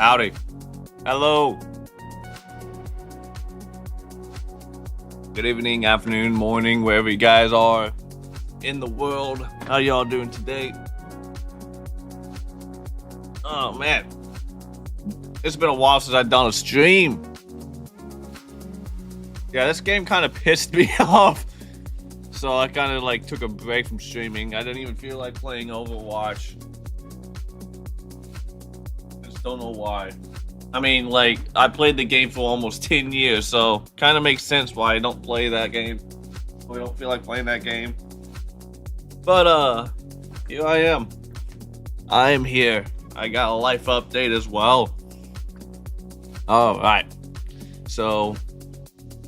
Howdy. Hello. Good evening, afternoon, morning, wherever you guys are in the world. How y'all doing today? Oh man, it's been a while since I've done a stream. Yeah, this game kind of pissed me off. So I kind of like took a break from streaming. I didn't even feel like playing Overwatch. Just don't know why. I mean, like, I played the game for almost 10 years, so kind of makes sense why I don't play that game. I don't feel like playing that game. But, here I am. I am here. I got a life update as well. Alright. So,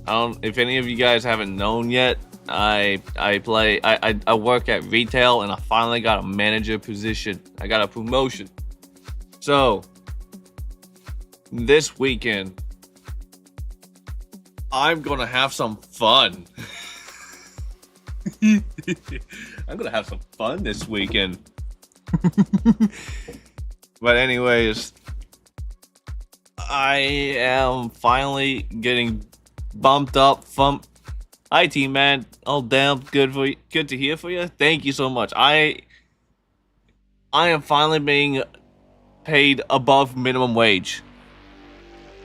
if any of you guys haven't known yet, I work at retail, and I finally got a manager position. I got a promotion. So, this weekend, I'm gonna have some fun. I'm gonna have some fun this weekend. But anyways, I am finally getting bumped up from IT, man. Oh damn, good to hear for you. Thank you so much. I am finally being paid above minimum wage.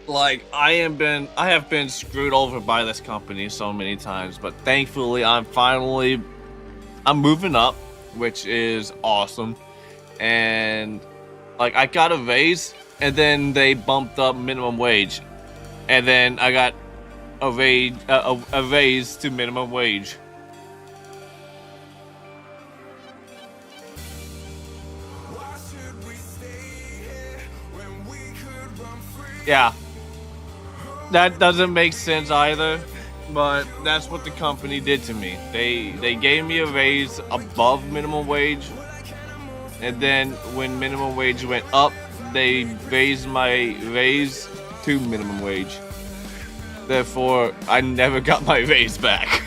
Like, I have been screwed over by this company so many times, but thankfully I'm moving up, which is awesome. And like, I got a raise, and then they bumped up minimum wage, and then I got a raise to minimum wage. Yeah. That doesn't make sense either, but that's what the company did to me. They gave me a raise above minimum wage, and then when minimum wage went up, they raised my raise to minimum wage. Therefore, I never got my raise back.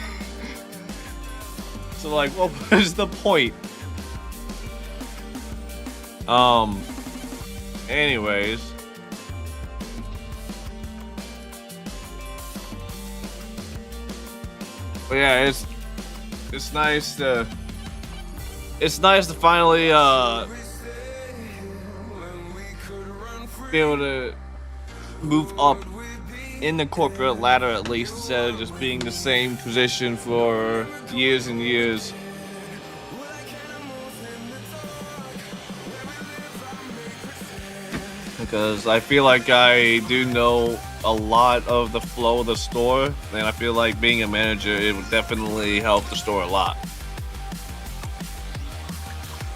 So like, what was the point? Anyways. But yeah, it's nice to finally be able to move up in the corporate ladder, at least, instead of just being the same position for years and years. Because I feel like I do know a lot of the flow of the store, and I feel like being a manager, it would definitely help the store a lot.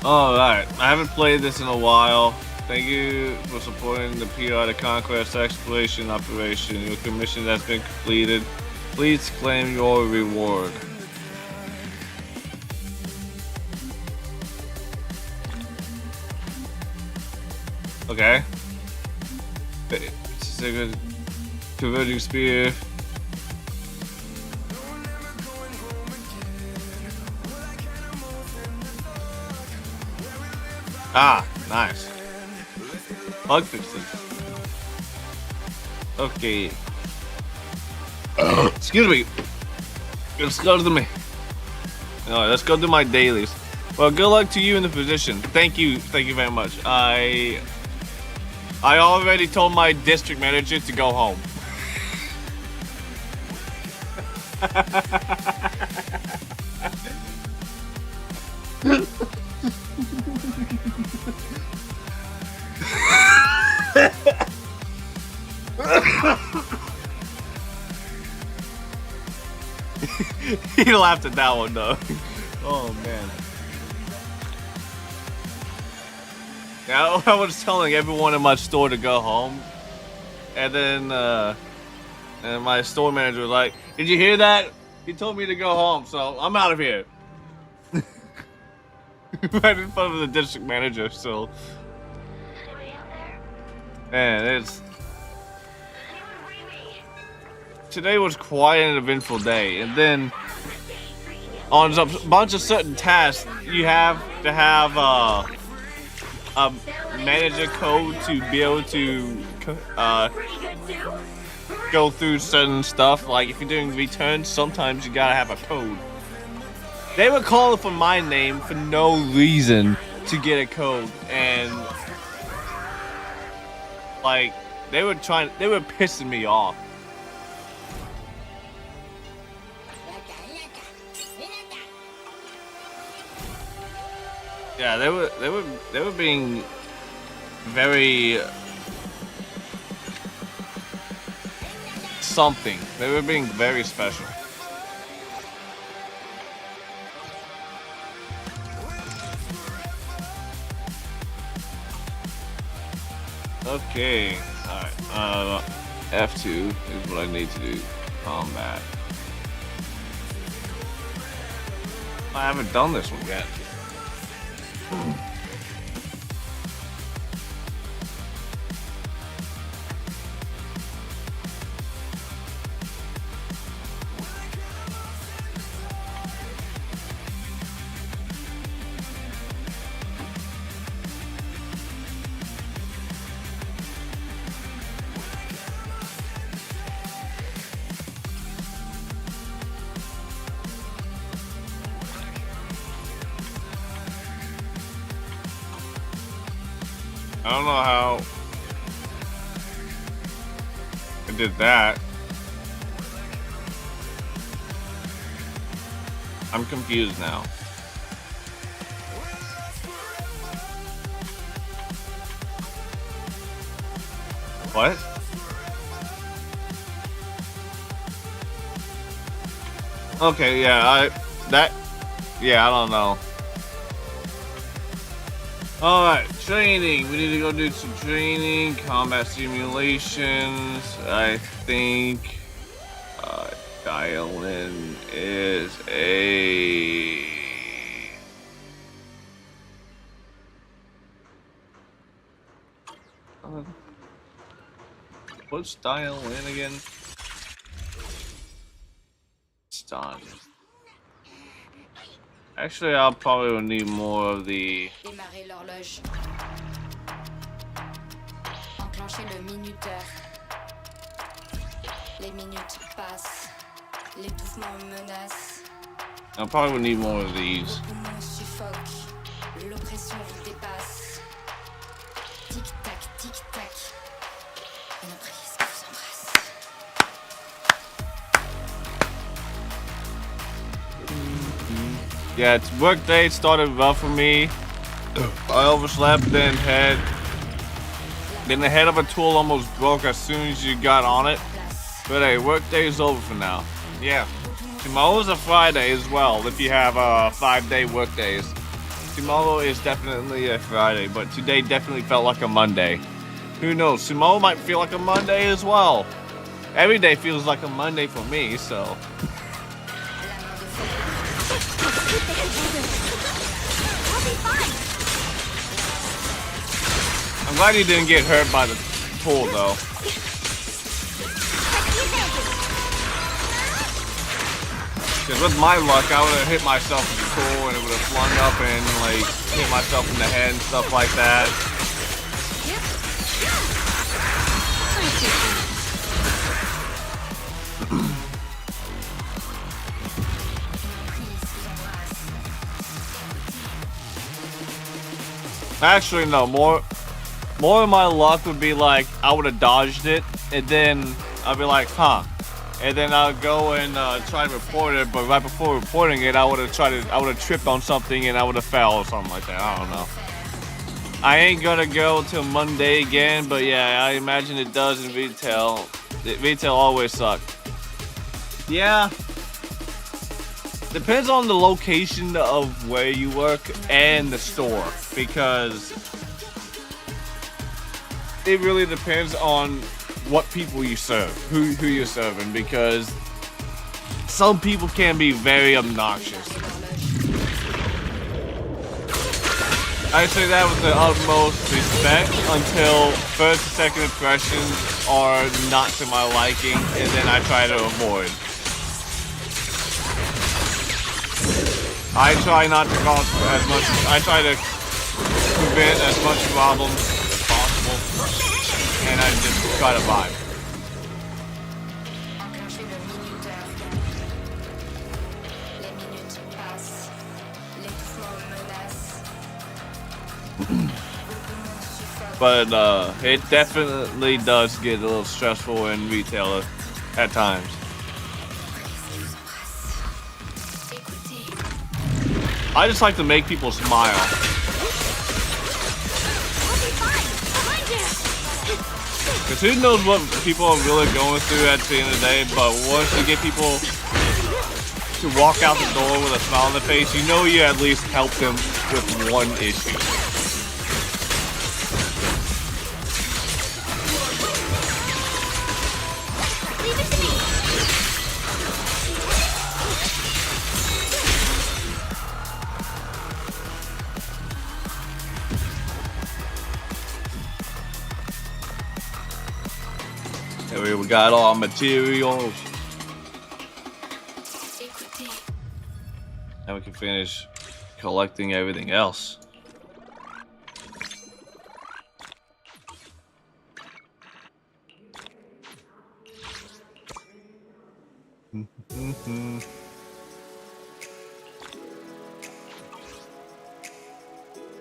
Alright, I haven't played this in a while. Thank you for supporting the periodic conquest exploration operation. Your commission has been completed. Please claim your reward. Okay. It's a good converging spear. Ah, nice. Bug fixes. Okay. Excuse me. Excuse me. Alright, let's go do my dailies. Well, good luck to you in the position. Thank you very much. I already told my district manager to go home. He laughed at that one though. Oh man. Yeah, I was telling everyone in my store to go home, and then and my store manager was like, "Did you hear that? He told me to go home, so I'm out of here." Right in front of the district manager. So, man, today was quite an eventful day, and then on a bunch of certain tasks, you have to have a manager code to be able to go through certain stuff. Like if you're doing returns, sometimes you gotta have a code. They were calling for my name for no reason to get a code, and like they were pissing me off. Yeah, they were being very something. They were being very special. Okay, alright, F2 is what I need to do. Combat. I haven't done this one yet. I don't know how I did that. I'm confused now. What? Okay, yeah, I don't know. Alright, training. We need to go do some training, combat simulations. I think dial-in is a... What's dial-in again? It's done. Actually, I'll probably need more of the... Démarrer l'horloge. Enclencher le minuteur. Les minutes passent. L'étouffement menace. I probably would need more of these. Vos poumons suffoquent. L'oppression vous dépasse. Tic-tac, tic-tac. Une prise qui vous embrasse. Yeah, it's work day started rough for me. I overslept, then the head of a tool almost broke as soon as you got on it. But hey, work day is over for now. Yeah, tomorrow's a Friday as well if you have 5-day work days. Tomorrow is definitely a Friday, but today definitely felt like a Monday. Who knows, tomorrow might feel like a Monday as well. Every day feels like a Monday for me, so... I'm glad he didn't get hurt by the pool, though. Because with my luck, I would have hit myself in the pool and it would have flung up and, like, hit myself in the head and stuff like that. Actually, no, more of my luck would be like I would have dodged it, and then I'd be like, huh, and then I'll go and try to report it. But right before reporting it, I would have tripped on something and I would have fell or something like that. I don't know. I ain't gonna go till Monday again, but yeah, I imagine it does in retail. Retail always suck. Yeah. Depends on the location of where you work and the store, because it really depends on what people you serve, who you're serving, because some people can be very obnoxious. I say that with the utmost respect until first and second impressions are not to my liking, and then I try to avoid. I try not to cause as much. I try to prevent as much problems as possible, and I just try to vibe. Enclencher le minuteur. Les minutes passent. L'étouffement menace. Vos poumons suffoquent. But it definitely does get a little stressful in retail at times. Écoutez. I just like to make people smile. I'll be fine. Behind you. Because who knows what people are really going through at the end of the day, but once you get people to walk out the door with a smile on their face, you know you at least help them with one issue. Leave it to me. Here we got all our materials. Écoutez. And we can finish collecting everything else.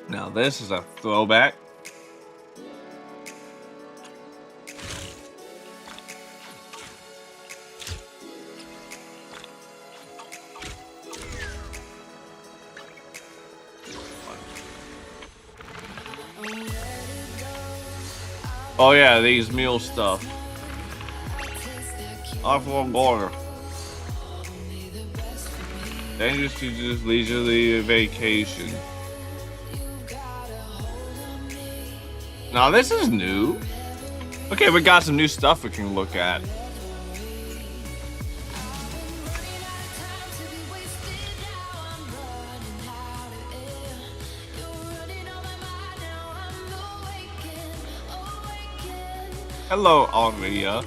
Now this is a throwback. Oh yeah, these meal stuff. Off one border. Dangerous to just leisurely vacation. Now this is new. Okay, we got some new stuff we can look at. Hello, Aria.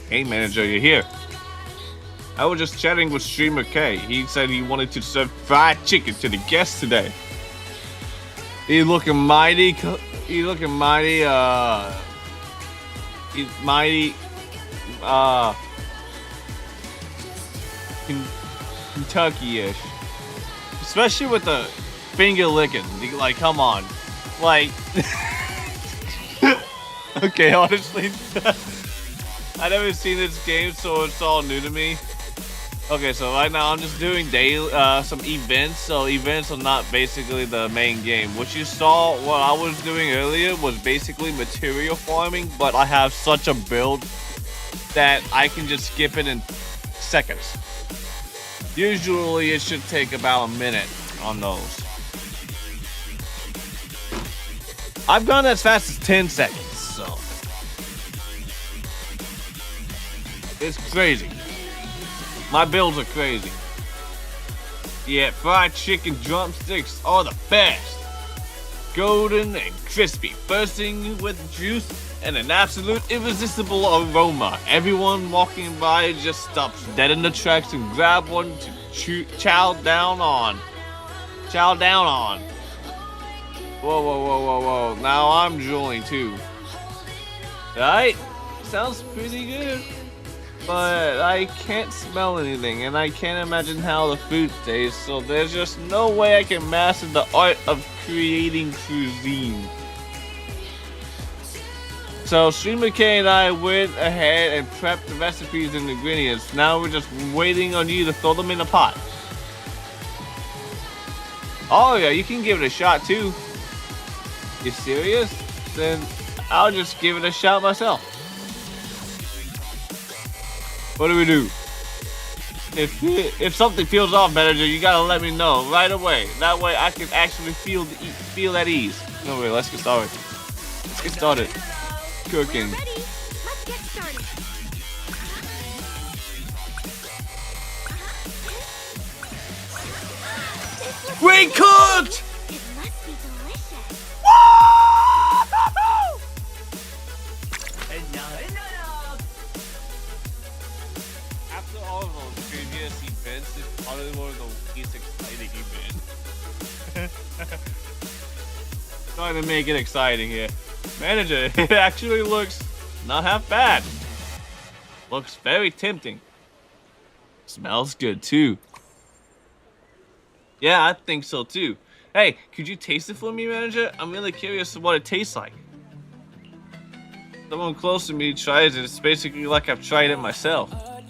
Hey, manager, you're here. I was just chatting with Streamer K. He said he wanted to serve fried chicken to the guests today. He's looking mighty. He's looking mighty. He's mighty. Kentucky-ish, especially with the finger licking. Like, come on. Like, okay, honestly, I never seen this game, so it's all new to me. Okay, so right now I'm just doing daily, some events. So events are not basically the main game. What you saw, what I was doing earlier was basically material farming, but I have such a build that I can just skip it in seconds. Usually it should take about a minute on those. I've gone as fast as 10 seconds, so it's crazy. My builds are crazy. Yeah, fried chicken drumsticks are the best. Golden and crispy, bursting with juice and an absolute irresistible aroma. Everyone walking by just stops dead in the tracks and grab one to chow down on. Chow down on. Whoa, whoa, whoa, whoa, whoa. Now I'm drooling too. Right? Sounds pretty good. But I can't smell anything, and I can't imagine how the food tastes, so there's just no way I can master the art of creating cuisine. So Streamer K and I went ahead and prepped the recipes and ingredients. Now we're just waiting on you to throw them in a pot. Oh yeah, you can give it a shot too. You serious? Then I'll just give it a shot myself. What do we do? If something feels off, manager, you gotta let me know right away. That way I can actually feel at ease. No way, let's get started. Let's get started. Cooking. We're ready. Let's get started. We cooked! It must be delicious. After all of those previous events This is probably one of the least exciting events. Trying to make it exciting here. Manager, it actually looks not half bad. Looks very tempting. Smells good too. Yeah, I think so too. Hey, could you taste it for me, manager? I'm really curious what it tastes like. Someone close to me tries it. It's basically like I've tried it myself. I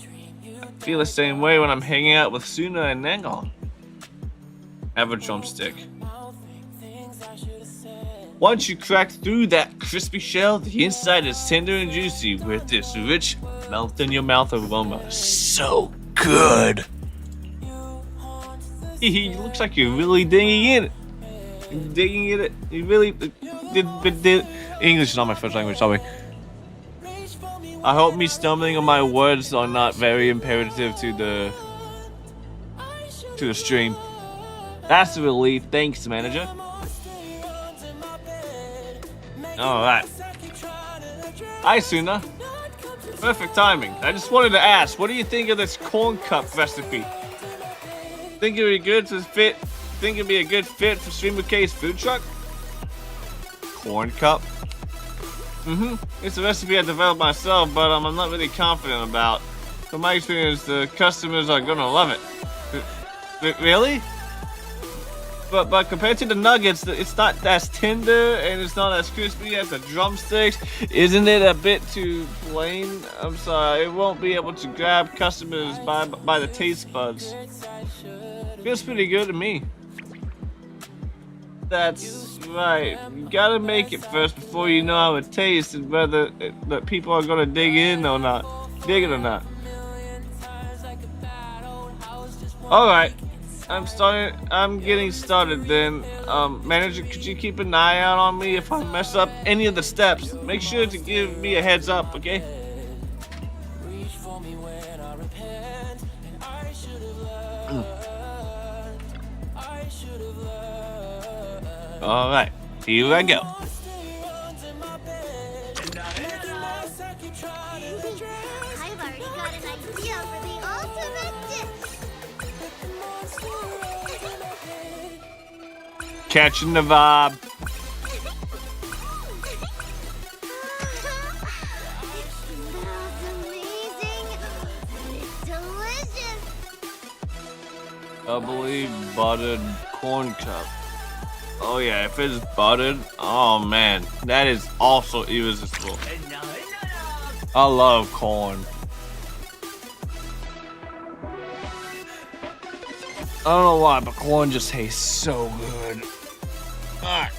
feel the same way when I'm hanging out with Suna and Nangong. Have a drumstick. Once you crack through that crispy shell, the inside is tender and juicy with this rich, melt-in-your-mouth aroma. So good. He looks like you're really digging in it. Digging in it. You really did. English is not my first language, sorry. I hope me stumbling on my words are not very imperative to the stream. That's a relief. Thanks, manager. Alright. Hi, Suna. Perfect timing. I just wanted to ask, what do you think of this corn cup recipe? Think it'd be good to fit? Think it'd be a good fit for Streamer K's food truck? Corn cup? It's a recipe I developed myself, but I'm not really confident about. From my experience, the customers are gonna love it. Really? But compared to the nuggets, it's not as tender and it's not as crispy as the drumsticks. Isn't it a bit too plain? I'm sorry, it won't be able to grab customers by the taste buds. Feels pretty good to me. That's right. You gotta make it first before you know how it tastes and whether the people are gonna dig in or not. Dig it or not. Alright. I'm getting started then. Manager, could you keep an eye out on me if I mess up any of the steps? Make sure to give me a heads up, okay? Alright, here I go. I've already got an idea for the ultimate dish. Catching the vibe. It smells amazing. It's delicious. I believe buttered corn cup. Oh yeah, if it's buttered, oh man, that is also irresistible. I love corn. I don't know why, but corn just tastes so good. Alright.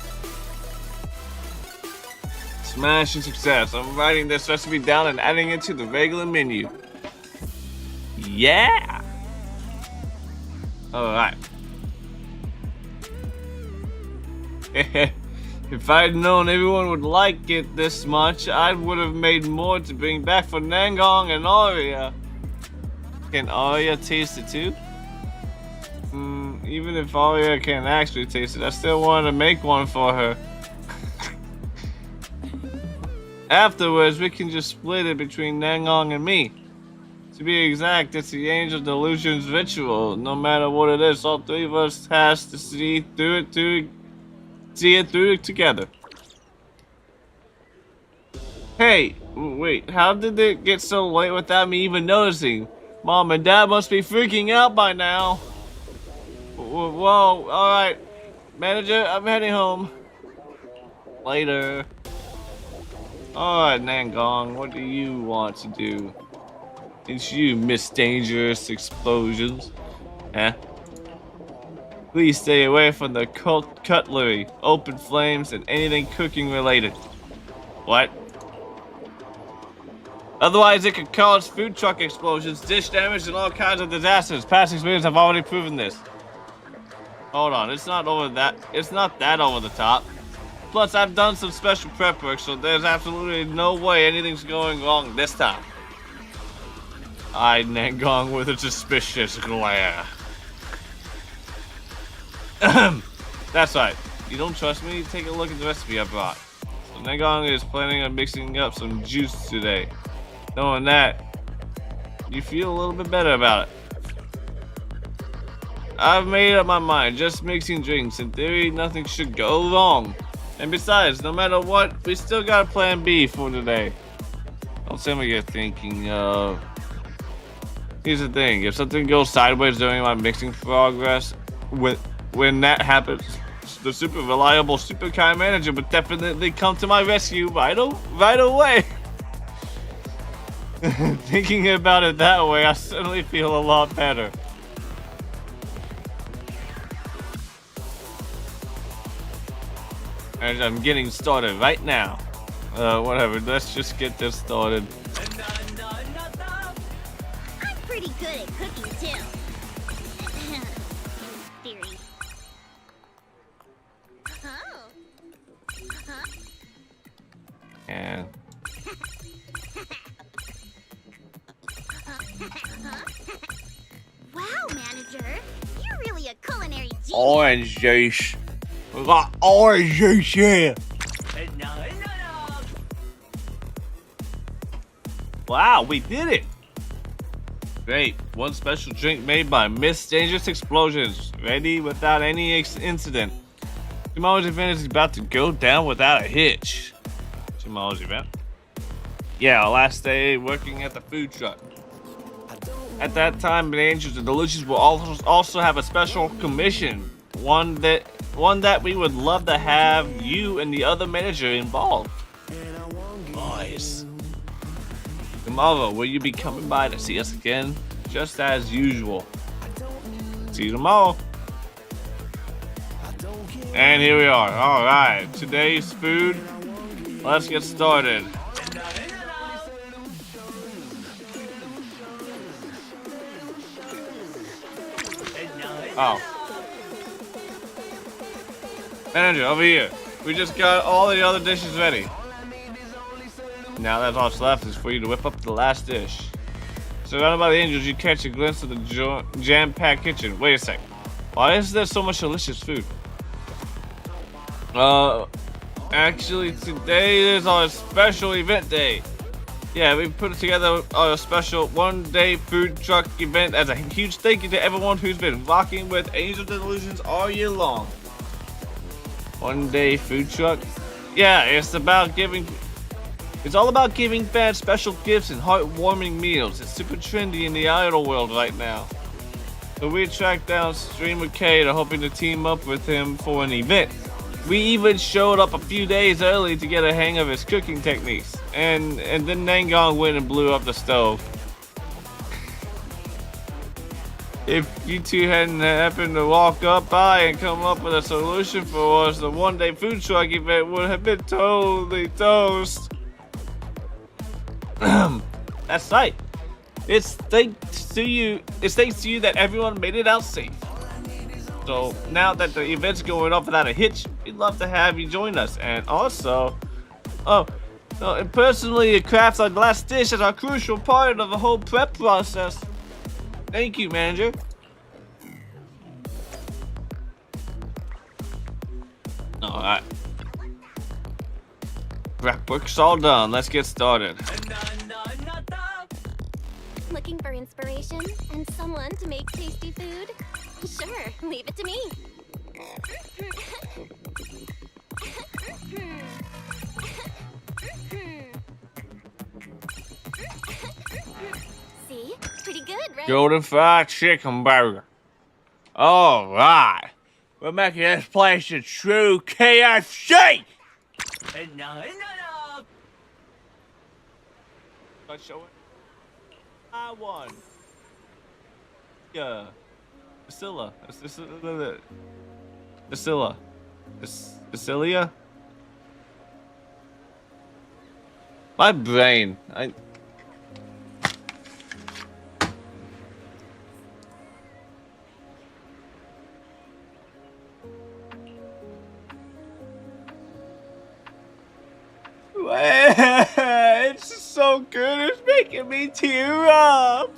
Smashing success. I'm writing this recipe down and adding it to the regular menu. Yeah! Alright. If I'd known everyone would like it this much, I would have made more to bring back for Nangong and Arya. Can Arya taste it too? Even if Arya can't actually taste it, I still wanted to make one for her. Afterwards, we can just split it between Nangong and me. To be exact, it's the Angel Delusion's ritual. No matter what it is, all three of us has to see it through together. Hey, wait, how did it get so late without me even noticing? Mom and Dad must be freaking out by now. Whoa, alright. Manager, I'm heading home. Later. Alright, Nangong, what do you want to do? It's you, Miss Dangerous Explosions. Huh? Please stay away from the cutlery, open flames, and anything cooking related. What? Otherwise, it could cause food truck explosions, dish damage, and all kinds of disasters. Past experience have already proven this. Hold on, it's not that over the top. Plus, I've done some special prep work, so there's absolutely no way anything's going wrong this time. Eyed Nangong with a suspicious glare. That's right. You don't trust me? Take a look at the recipe I brought. So Nangong is planning on mixing up some juice today. Knowing that, you feel a little bit better about it. I've made up my mind. Just mixing drinks. In theory, nothing should go wrong. And besides, no matter what, we still got a plan B for today. Don't tell me you're thinking, here's the thing. If something goes sideways during my mixing progress, when that happens, the super reliable, super kind manager would definitely come to my rescue right away. Thinking about it that way, I suddenly feel a lot better. And I'm getting started right now. Whatever, let's just get this started. I'm pretty good at cooking too. Theory. Oh. Huh? And Wow, manager, you're really a culinary genius. orange juice. We got orange juice here. Wow, we did it! Great, one special drink made by Miss Dangerous Explosions, ready without any incident. Tomorrow's event is about to go down without a hitch. Tomorrow's event? Yeah, last day working at the food truck. At that time, the Angels and Delusions will also have a special commission, one that we would love to have you and the other manager involved. Boys. Tomorrow, will you be coming by to see us again? Just as usual. See you tomorrow. And here we are. Alright, today's food. Let's get started. Oh. Manager, over here. We just got all the other dishes ready. Now that's all that's left is for you to whip up the last dish. Surrounded by the angels, you catch a glimpse of the jam-packed kitchen. Wait a sec. Why is there so much delicious food? Actually, today is our special event day. Yeah, we put together a special one-day food truck event as a huge thank you to everyone who's been rocking with Angel Delusions all year long. One-day food truck? Yeah, it's all about giving fans special gifts and heartwarming meals. It's super trendy in the idol world right now. So we tracked down streamer Kate, hoping to team up with him for an event. We even showed up a few days early to get a hang of his cooking techniques. And then Nangong went and blew up the stove. If you two hadn't happened to walk up by and come up with a solution for us, the one-day food truck event would have been totally toast. That's right. It's thanks to you that everyone made it out safe. So now that the event's going off without a hitch, we'd love to have you join us. And also, and personally, it crafts our last dish as a crucial part of the whole prep process. Thank you, manager. Alright. Prep work's all done. Let's get started. Looking for inspiration and someone to make tasty food? Sure, leave it to me. See? Pretty good, right? Golden fried chicken burger. Alright. We're making this place a true KFC! Let's show it. I won. Yeah. Priscilla. Priscilla? My brain. It's so good, it's making me tear up.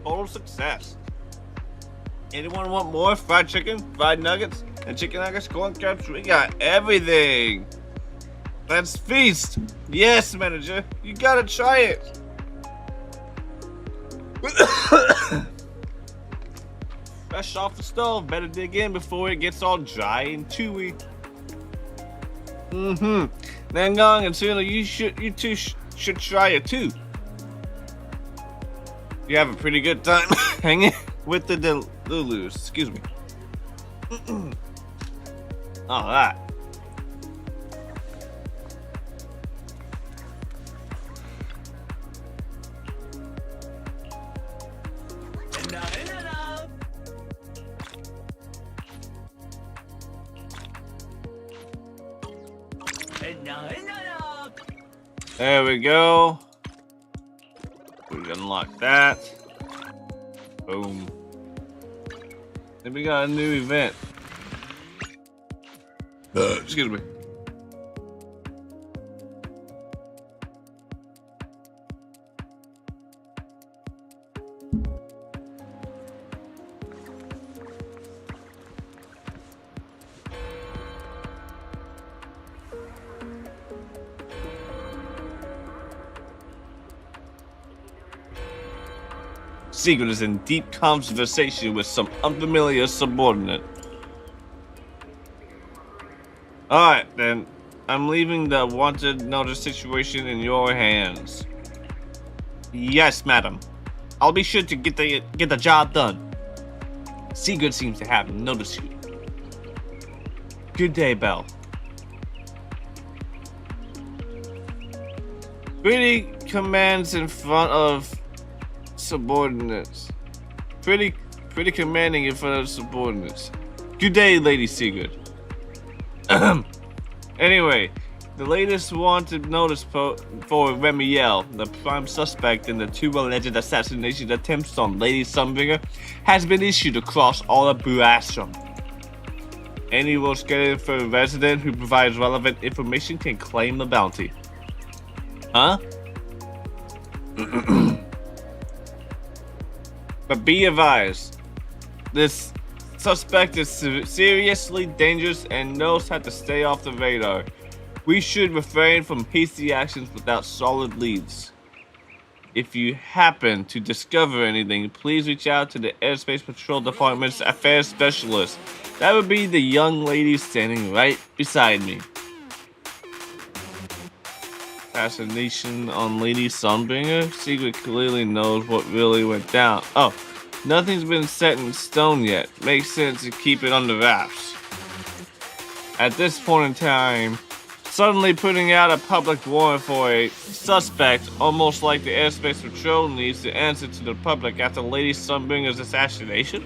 total success. Anyone want more fried chicken, fried nuggets, and chicken nuggets, corn cups? We got everything. Let's feast. Yes, manager, you gotta try it. Fresh off the stove, better dig in before it gets all dry and chewy. Nangong and Suna, you two should try it too. You have a pretty good time hanging with the Lulus. Excuse me. All right. There we go. We unlock that. Boom. Then we got a new event. Excuse me. Secret is in deep conversation with some unfamiliar subordinate. Alright then, I'm leaving the wanted notice situation in your hands. Yes, madam. I'll be sure to get the job done. Secret seems to have noticed you. Good day, Belle. Pretty commands in front of subordinates. Pretty commanding in front of subordinates. Good day, Lady Sigurd. Anyway, the latest wanted notice for Remiel, the prime suspect in the 2 alleged assassination attempts on Lady Sunbringer, has been issued across all of Burasham. Any Roskilde resident who provides relevant information can claim the bounty. Huh? But be advised, this suspect is seriously dangerous and knows how to stay off the radar. We should refrain from hasty actions without solid leads. If you happen to discover anything, please reach out to the Airspace Patrol Department's affairs specialist. That would be the young lady standing right beside me. Assassination on Lady Sunbringer? Secret clearly knows what really went down. Oh, nothing's been set in stone yet. Makes sense to keep it under wraps. At this point in time, suddenly putting out a public warrant for a suspect, almost like the Airspace Patrol needs to answer to the public after Lady Sunbringer's assassination?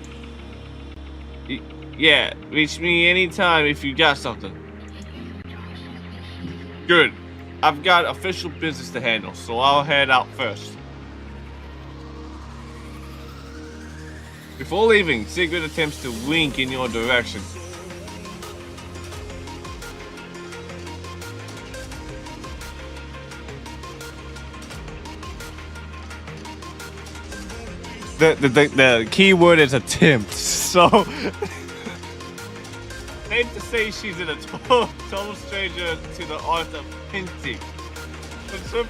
Yeah, reach me anytime if you got something. Good. I've got official business to handle, so I'll head out first. Before leaving, Sigrid attempts to wink in your direction. The key word is attempt, so safe to say she's a total stranger to the art of hinting. But her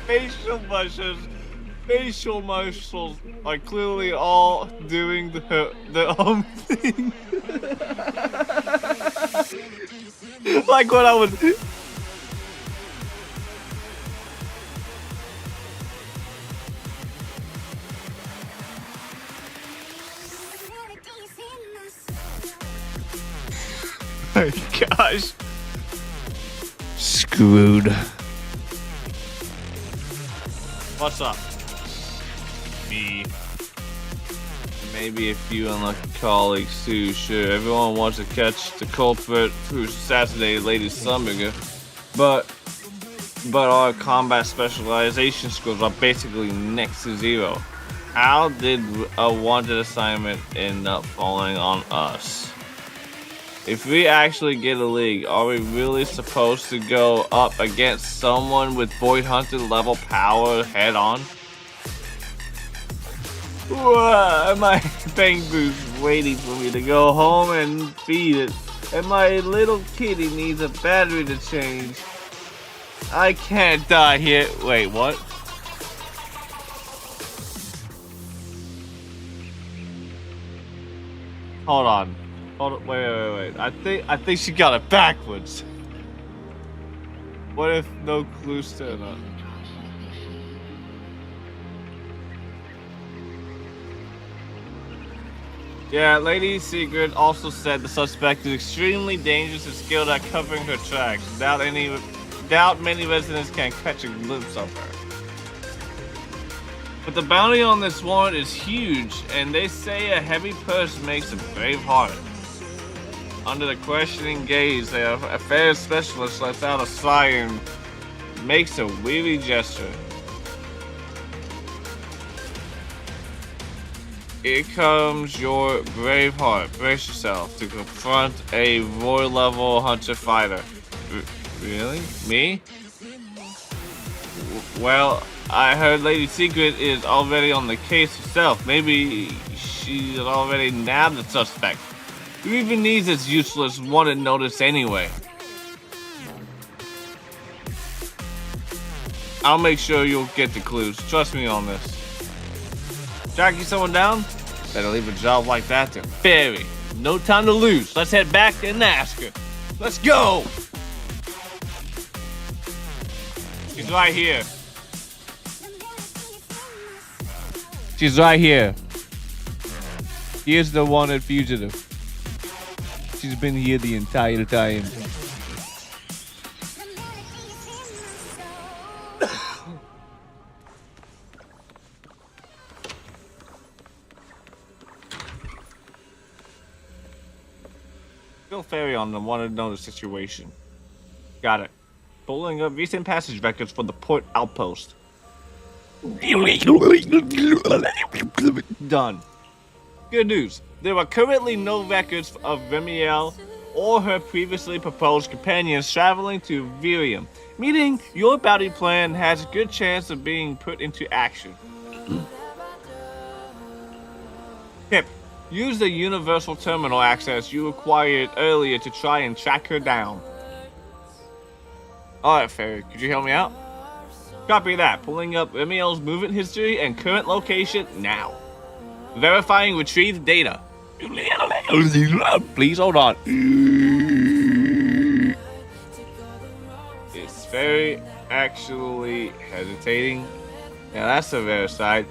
facial muscles are clearly all doing their own thing. Like what I would. My gosh. Screwed. What's up? Me. Maybe a few unlucky colleagues too, sure. Everyone wants to catch the culprit who assassinated Lady Sunbringer, but our combat specialization skills are basically next to zero. How did a wanted assignment end up falling on us? If we actually get a league, are we really supposed to go up against someone with Void Hunter level power head on? My bang boo's waiting for me to go home and feed it. And my little kitty needs a battery to change. I can't die here. Wait, what? Hold on. Wait. I think she got it backwards. What if no clues turn up? Yeah, Lady Secret also said the suspect is extremely dangerous and skilled at covering her tracks. Doubt many residents can catch a glimpse of her. But the bounty on this warrant is huge, and they say a heavy purse makes a brave heart. Under the questioning gaze, the affairs specialist lets out a sigh and makes a weary gesture. Here comes your brave heart. Brace yourself to confront a Roy level hunter fighter. Really? Me? Well, I heard Lady Secret is already on the case herself. Maybe she's already nabbed the suspect. Who even needs this useless wanted notice anyway? I'll make sure you'll get the clues. Trust me on this. Tracking someone down? Better leave a job like that to Barry. No time to lose. Let's head back and ask her. Let's go! She's right here. She's right here. Here's the wanted fugitive. She's been here the entire time. Bill Ferry on the wanted notice situation. Got it. Pulling up recent passage records for the port outpost. Done. Good news. There are currently no records of Remiel or her previously proposed companions traveling to Virium, meaning your bounty plan has a good chance of being put into action. Pip, use the universal terminal access you acquired earlier to try and track her down. Alright, Ferry, could you help me out? Copy that. Pulling up Remiel's movement history and current location now. Verifying retrieved data. Please hold on. Is Ferry actually hesitating? Yeah, that's a rare side.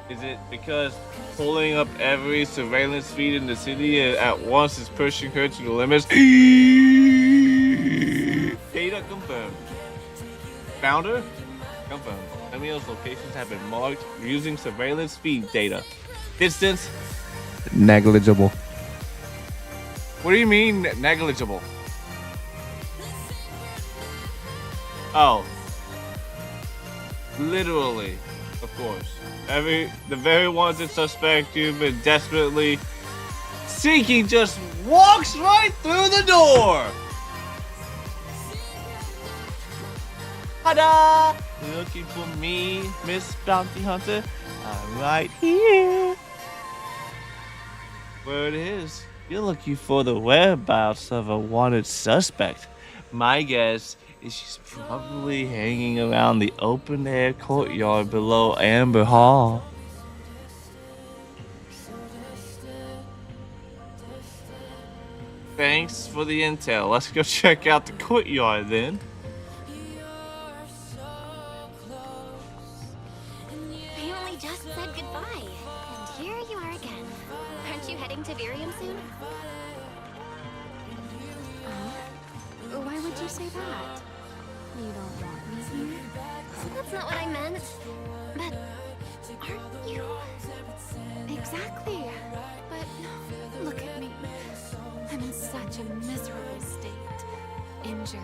Is it because pulling up every surveillance feed in the city at once is pushing her to the limits? Data confirmed. Found her? Confirmed. Remiel's locations have been marked using surveillance feed data. Distance? Negligible. What do you mean, negligible? Oh. Literally, of course. The very wanted suspect you've been desperately seeking just walks right through the door! Ta-da! Looking for me, Miss Bounty Hunter? I'm right here. Word is, you're looking for the whereabouts of a wanted suspect. My guess is she's probably hanging around the open-air courtyard below Amber Hall. Thanks for the intel. Let's go check out the courtyard then. I only just said goodbye. And here you are again. Aren't you heading to Virium soon? Why would you say that? You don't want me here? That's not what I meant. But aren't you? Exactly. But look at me. I'm in such a miserable state. Injured,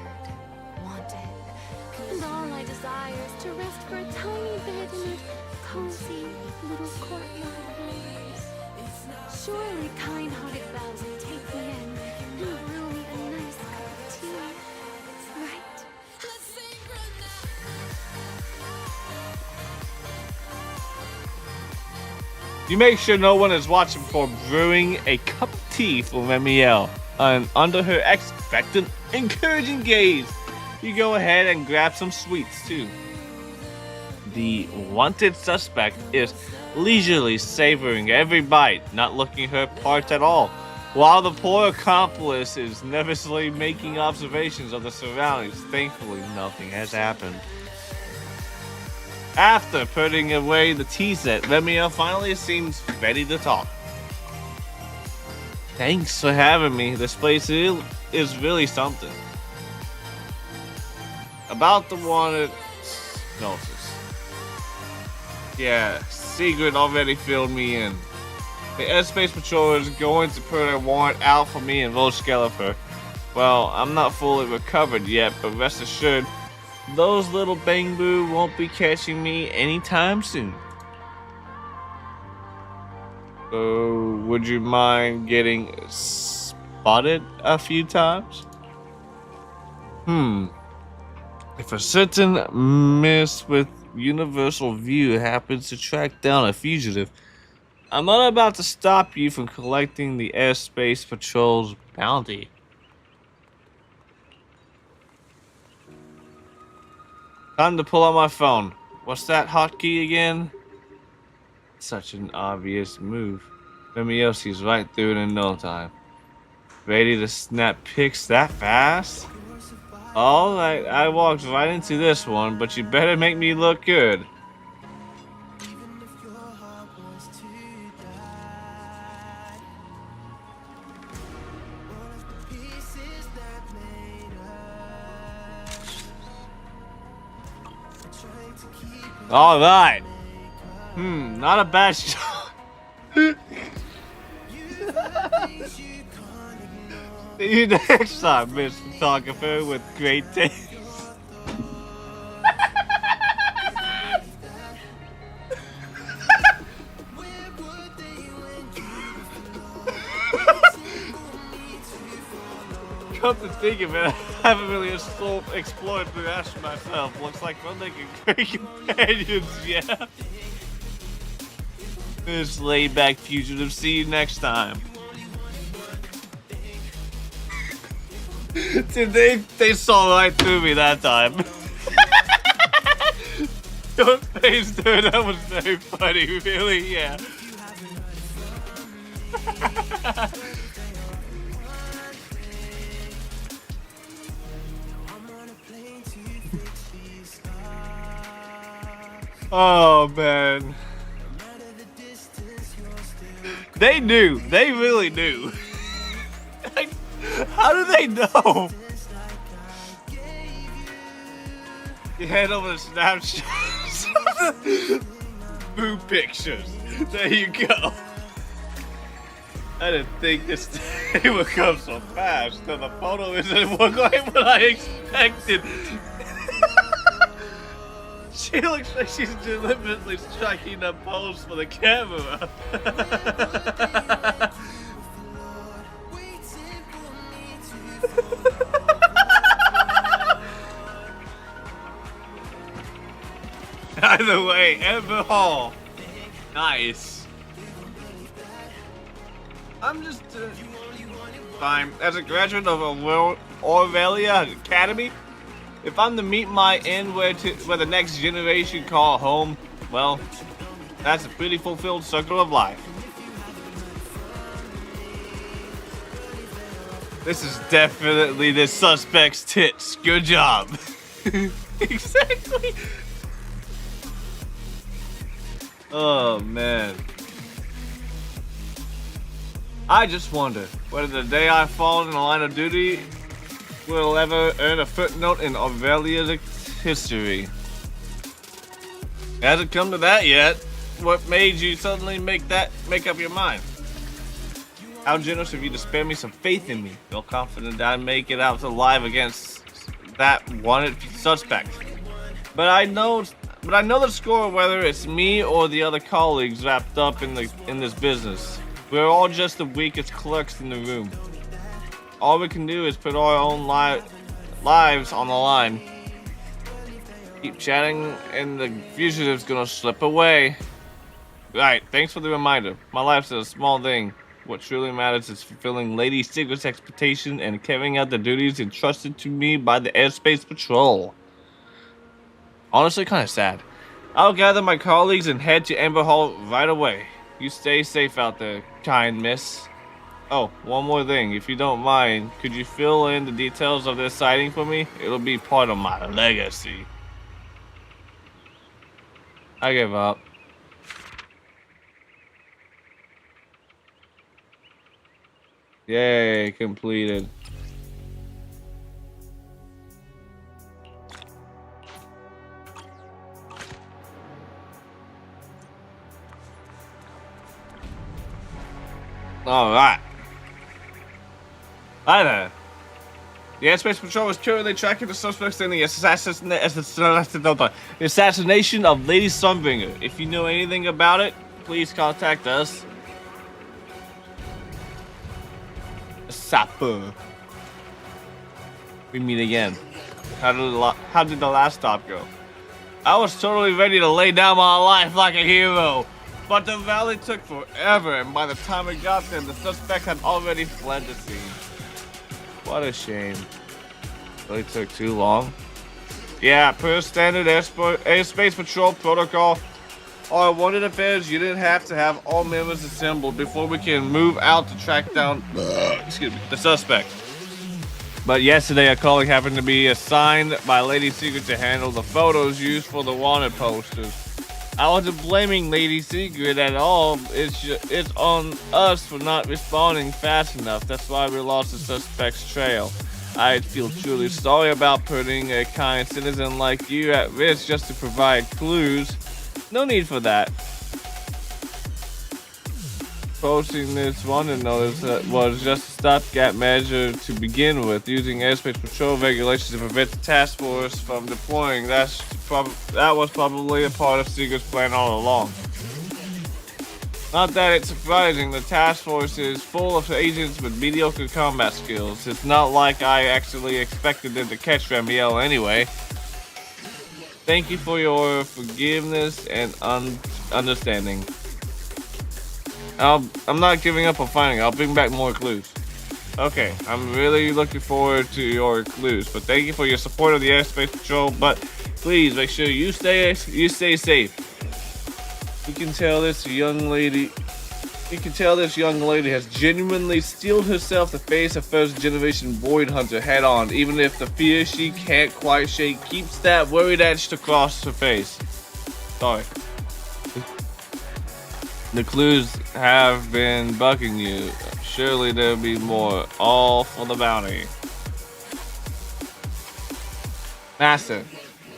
wanted. And all I desire is to rest for a tiny bit in that cozy little courtyard of yours. Surely kind-hearted bells will take me in and brew me a nice cup of tea. Right? You make sure no one is watching before brewing a cup of tea for Remiel. And under her expectant, encouraging gaze, you go ahead and grab some sweets too. The wanted suspect is leisurely savoring every bite, not looking at her parts at all, while the poor accomplice is nervously making observations of the surroundings. Thankfully, nothing has happened. After putting away the tea set, Remiel finally seems ready to talk. Thanks for having me. This place is really something. About the wanted notice. Yeah, Sigrid already filled me in. The airspace patrol is going to put a warrant out for me and Volskelefer. Well, I'm not fully recovered yet, but rest assured, those little bangbu won't be catching me anytime soon. So, would you mind getting spotted a few times? If a certain miss with universal view happens to track down a fugitive, I'm not about to stop you from collecting the airspace patrol's bounty. Time to pull out my phone. What's that hotkey again? Such an obvious move. Remioski's right through it in no time. Ready to snap pics that fast? Alright, I walked right into this one, but you better make me look good. Alright. Not a bad shot. See you next time, Miss Photographer with great taste. Come to think of it, I haven't really explored the rest myself. Looks like we're making great companions, yeah? This laid back fugitive, see you next time. Dude, they saw right through me that time. Your face, dude, that was very funny, really, yeah. Oh, man. They knew. They really knew. How do they know? You head over to Snapchat. Boo pictures. There you go. I didn't think this day would come so fast. The photo isn't quite what I expected. She looks like she's deliberately striking a pose for the camera. Either way, Amber Hall. Nice. I'm just fine. As a graduate of a Aurelia Academy, if I'm to meet my end where the next generation call home, well, that's a pretty fulfilled circle of life. This is definitely the suspect's tits. Good job. Exactly. Oh, man. I just wonder whether the day I fall in the line of duty will ever earn a footnote in Aurelia's history. Hasn't come to that yet. What made you suddenly make up your mind? How generous of you to spare me some faith in me. Feel confident that I'd make it out alive against that wanted suspect. But I know the score whether it's me or the other colleagues wrapped up in this business. We're all just the weakest clerks in the room. All we can do is put our own lives on the line. Keep chatting and the fugitive's gonna slip away. Right, thanks for the reminder. My life's a small thing. What truly matters is fulfilling Lady Secret's expectation and carrying out the duties entrusted to me by the Airspace Patrol. Honestly, kind of sad. I'll gather my colleagues and head to Amber Hall right away. You stay safe out there, kind miss. Oh, one more thing, if you don't mind, could you fill in the details of this sighting for me? It'll be part of my legacy. I give up. Yay, completed. Alright. Hi there. The Airspace Patrol is currently tracking the suspects in the assassination of Lady Sunbringer. If you know anything about it, please contact us. Sapper. We meet again. How did the last stop go? I was totally ready to lay down my life like a hero, but the valley took forever, and by the time we got there, the suspect had already fled the scene. What a shame. Really took too long. Yeah, per standard Airspace Patrol protocol, all I wanted affairs, you didn't have to have all members assembled before we can move out to track down the suspect. But yesterday, a colleague happened to be assigned by Lady Secret to handle the photos used for the wanted posters. I wasn't blaming Lady Secret at all. It's on us for not responding fast enough. That's why we lost the suspect's trail. I feel truly sorry about putting a kind citizen like you at risk just to provide clues. No need for that. Posting this wanted notice was just a stopgap measure to begin with, using Airspace Patrol regulations to prevent the task force from deploying. That was probably a part of Secret's plan all along. Not that it's surprising, the task force is full of agents with mediocre combat skills. It's not like I actually expected them to catch Ramiel anyway. Thank you for your forgiveness and understanding. I'm not giving up on finding. I'll bring back more clues. Okay, I'm really looking forward to your clues, but thank you for your support of the Airspace Patrol. But please make sure you stay safe. You can tell this young lady has genuinely steeled herself to face a first-generation void hunter head-on, even if the fear she can't quite shake keeps that worried edge across her face. Sorry. The clues have been bugging you. Surely there'll be more. All for the bounty. Master,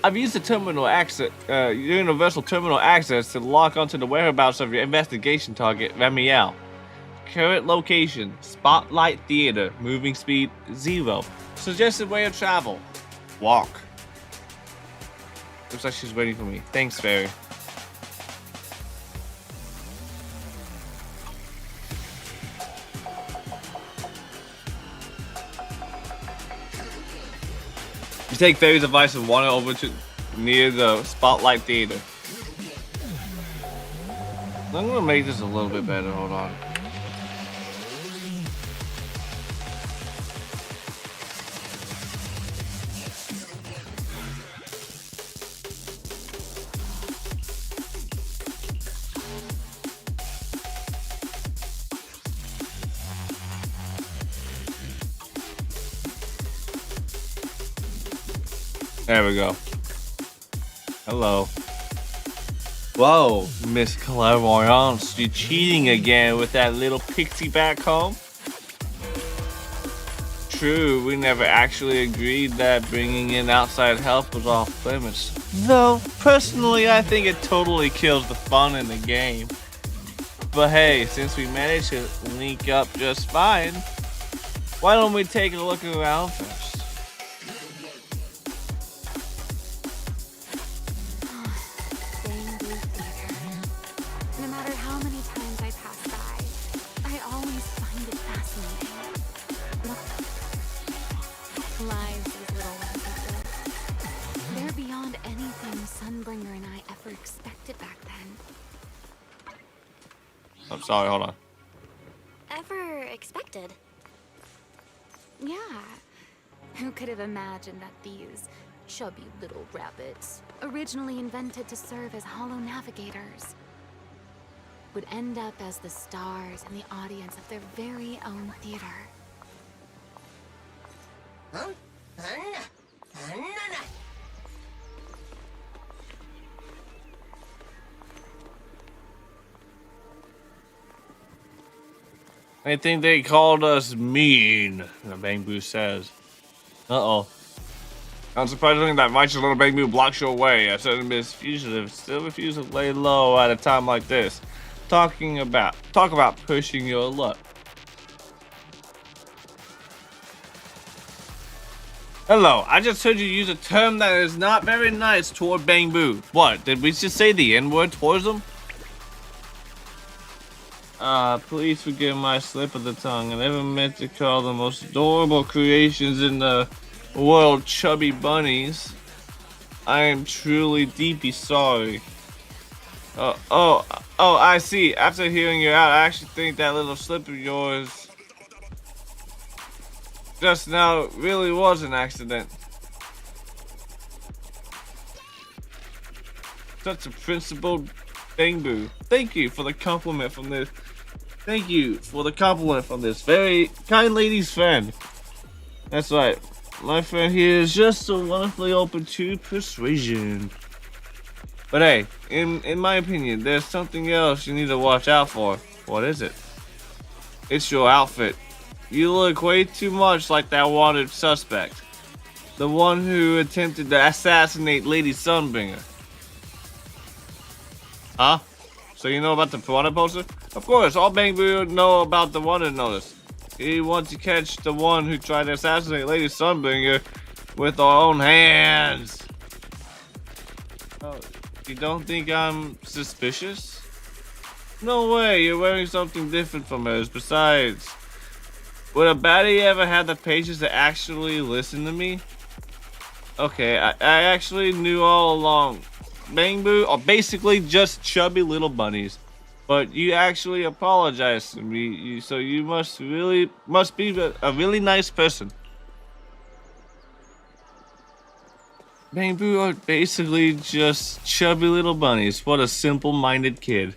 I've used the universal terminal access to lock onto the whereabouts of your investigation target, Ramiel. Current location, Spotlight Theater. Moving speed, 0. Suggested way of travel, walk. Looks like she's waiting for me. Thanks, Fairy. You take Fairy's advice and wander over to near the Spotlight Theater. I'm gonna make this a little bit better. Hold on. There we go. Hello. Whoa, Miss Clairvoyance, you cheating again with that little pixie back home? True, we never actually agreed that bringing in outside help was off limits. Though, personally, I think it totally kills the fun in the game. But hey, since we managed to link up just fine, why don't we take a look around first? I'm sorry, hold on. Ever expected? Yeah. Who could have imagined that these chubby little rabbits, originally invented to serve as hollow navigators, would end up as the stars in the audience of their very own theater? I think they called us mean, the Bangbu says. Uh-oh. Unsurprisingly, that righteous little Bangbu blocks your way. A certain Miss Fugitive still refuses to lay low at a time like this. Talk about pushing your luck. Hello, I just heard you use a term that is not very nice toward Bangbu. What, did we just say the N-word towards them? Please forgive my slip of the tongue. I never meant to call the most adorable creations in the world chubby bunnies. I am truly deeply sorry. Oh, I see. After hearing you out, I actually think that little slip of yours just now really was an accident. Such a principled Bangbu. Thank you for the compliment from this. Thank you for the compliment from this very kind lady's friend. That's right. My friend here is just so wonderfully open to persuasion. But hey, in my opinion, there's something else you need to watch out for. What is it? It's your outfit. You look way too much like that wanted suspect. The one who attempted to assassinate Lady Sunbringer. Huh? So you know about the wanted poster? Of course, all Bangbu know about the wanted notice. We want to catch the one who tried to assassinate Lady Sunbringer with our own hands. Oh, you don't think I'm suspicious? No way, you're wearing something different from hers. Besides, would a baddie ever have the patience to actually listen to me? Okay, I actually knew all along. Bangbu are basically just chubby little bunnies. But you actually apologized to me, so you must be a really nice person. Bangbu are basically just chubby little bunnies. What a simple-minded kid.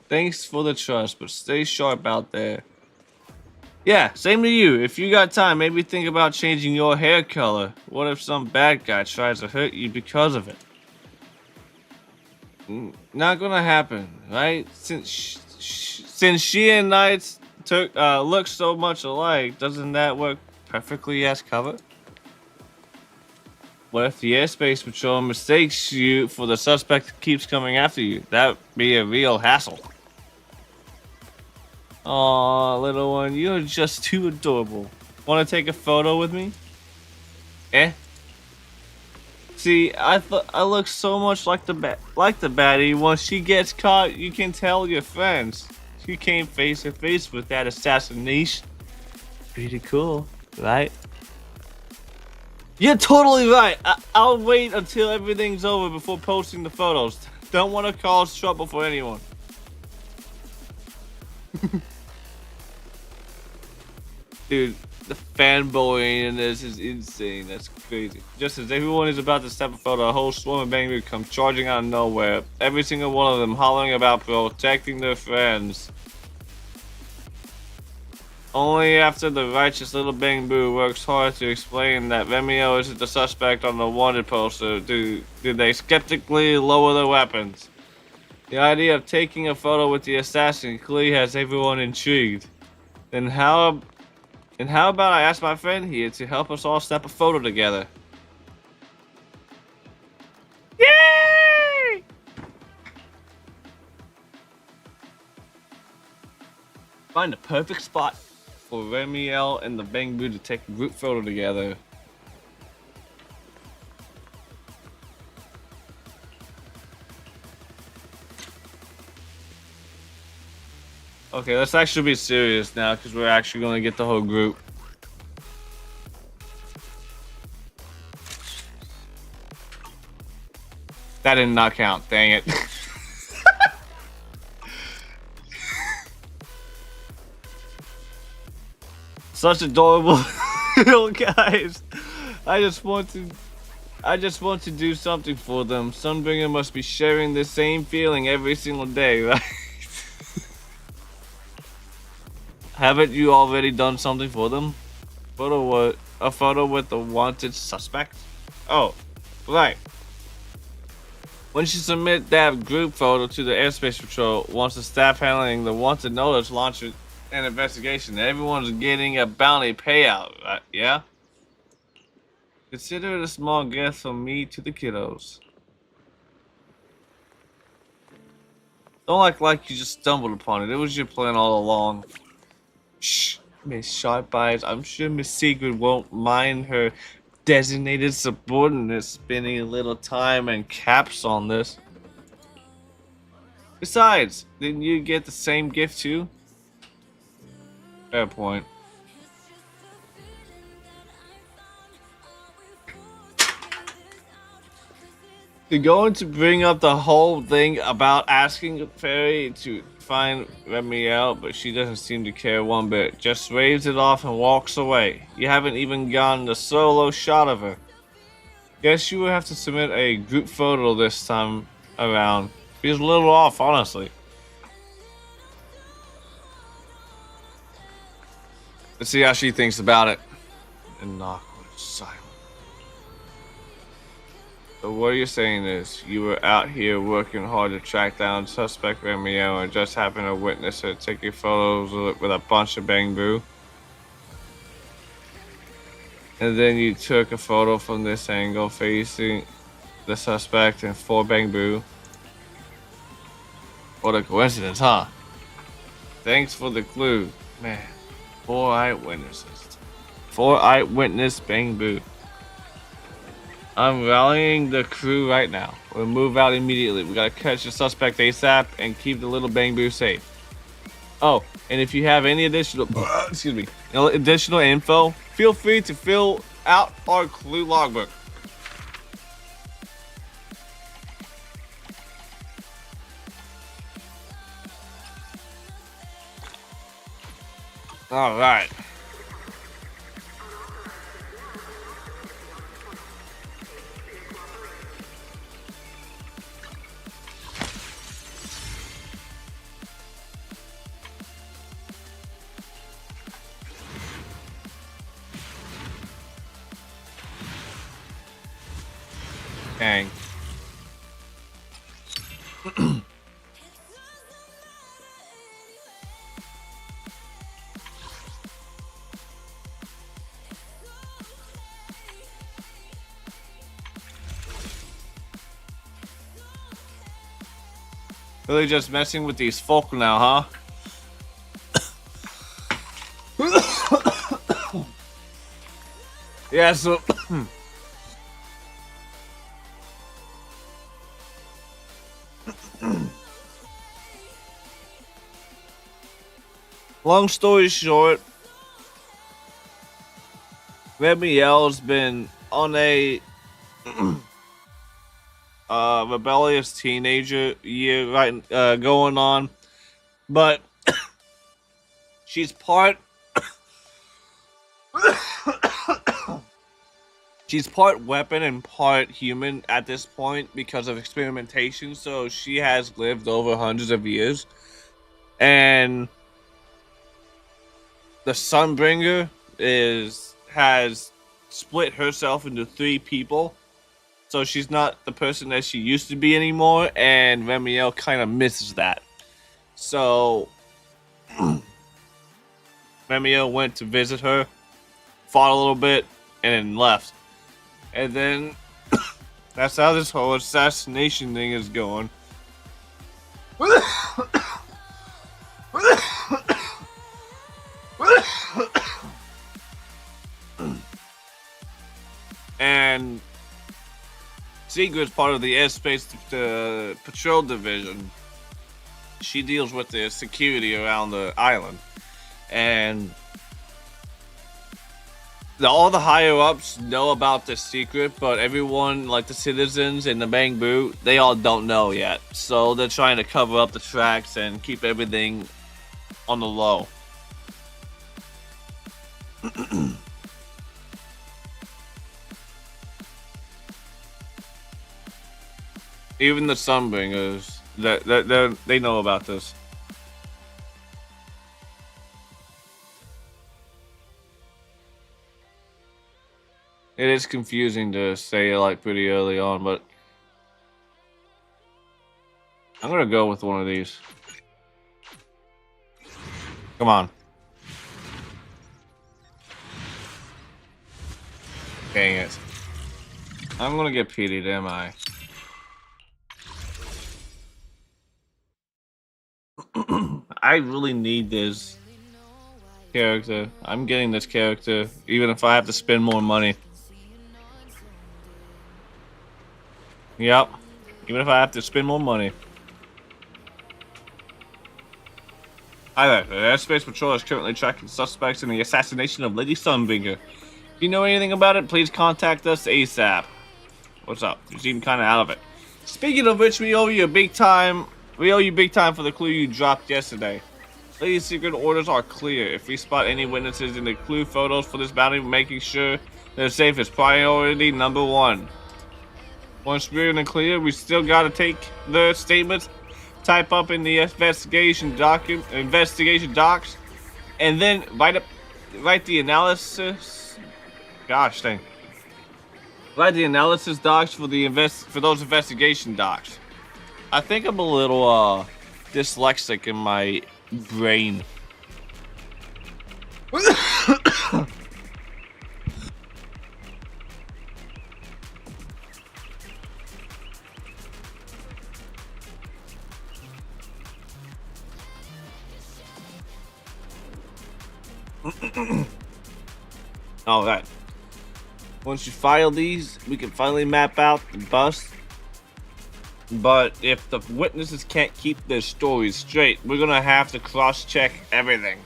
Thanks for the trust, but stay sharp out there. Yeah, same to you. If you got time, maybe think about changing your hair color. What if some bad guy tries to hurt you because of it? Not gonna happen, right? Since she and Knights look so much alike, doesn't that work perfectly as cover? What if the airspace patrol mistakes you for the suspect that keeps coming after you? That'd be a real hassle. Aw, little one, you're just too adorable. Want to take a photo with me? Eh? See, I look so much like the baddie. Once she gets caught, you can tell your friends. She came face to face with that assassination. Pretty cool, right? You're totally right. I'll wait until everything's over before posting the photos. Don't want to cause trouble for anyone. Dude, the fanboying in this is insane. That's crazy. Just as everyone is about to step a photo, a whole swarm of Bangbu come charging out of nowhere. Every single one of them hollering about protecting their friends. Only after the righteous little Bangbu works hard to explain that Remio isn't the suspect on the wanted poster do they skeptically lower their weapons. The idea of taking a photo with the assassin clearly has everyone intrigued. Then how about I ask my friend here to help us all snap a photo together? Yay! Find the perfect spot for Remiel and the Bangbu to take a group photo together. Okay, let's actually be serious now, because we're actually going to get the whole group. That did not count, dang it. Such adorable little guys. I just want to do something for them. Sunbringer must be sharing the same feeling every single day, right? Haven't you already done something for them? A photo with the wanted suspect? Oh, right. When you submit that group photo to the airspace patrol, once the staff handling the wanted notice launches an investigation, everyone's getting a bounty payout, right? Yeah? Consider it a small gift from me to the kiddos. Don't act like you just stumbled upon it. It was your plan all along. Shh, Miss Sharp Eyes. I'm sure Miss Secret won't mind her designated subordinate spending a little time and caps on this. Besides, didn't you get the same gift too? Fair point. You're going to bring up the whole thing about asking Fairy to find Remy out, but she doesn't seem to care one bit. Just waves it off and walks away. You haven't even gotten a solo shot of her. Guess you will have to submit a group photo this time around. Feels a little off, honestly. Let's see how she thinks about it. An awkward silence. So what you're saying is, you were out here working hard to track down suspect Romeo and just happened to witness her taking photos with a bunch of bang boo? And then you took a photo from this angle facing the suspect and 4 bang boo? What a coincidence, huh? Thanks for the clue. Man, 4 eyewitnesses. 4 eyewitness bang boo. I'm rallying the crew right now. We'll move out immediately. We gotta catch the suspect ASAP and keep the little bang boo safe. Oh, and if you have any additional additional info, feel free to fill out our clue logbook. All right. Dang. Really just messing with these folk now, huh? Yeah, so long story short, Remiel's been on a rebellious teenager year going on, but she's part she's part weapon and part human at this point because of experimentation, so she has lived over hundreds of years. And the Sunbringer has split herself into 3 people. So she's not the person that she used to be anymore, and Remiel kind of misses that. So Remiel went to visit her, fought a little bit, and then left. And then that's how this whole assassination thing is going. And Sigrid's part of the airspace patrol division. She deals with the security around the island, and all the higher ups know about the secret, but everyone, like the citizens and the Bang Boo, they all don't know yet. So they're trying to cover up the tracks and keep everything on the low. Even the Sunbringers, they know about this. It is confusing to say like pretty early on, but I'm gonna go with one of these. Come on. Dang it. I'm gonna get pitied, am I? I really need this character. I'm getting this character, even if I have to spend more money. Yep. Even if I have to spend more money. Hi there. The Airspace Patrol is currently tracking suspects in the assassination of Lady Sunbringer. If you know anything about it, please contact us ASAP. What's up? You seem kind of out of it. Speaking of which, we owe you big time for the clue you dropped yesterday. Lady's secret orders are clear. If we spot any witnesses in the clue photos for this bounty, making sure they're safe is priority number 1. Once we're in the clear, we still gotta take the statements, type up in the investigation docs, and then write the analysis. Gosh dang. Write the analysis docs for those investigation docs. I think I'm a little dyslexic in my brain. Alright. Once you file these, we can finally map out the bust. But if the witnesses can't keep their stories straight, we're gonna have to cross-check everything.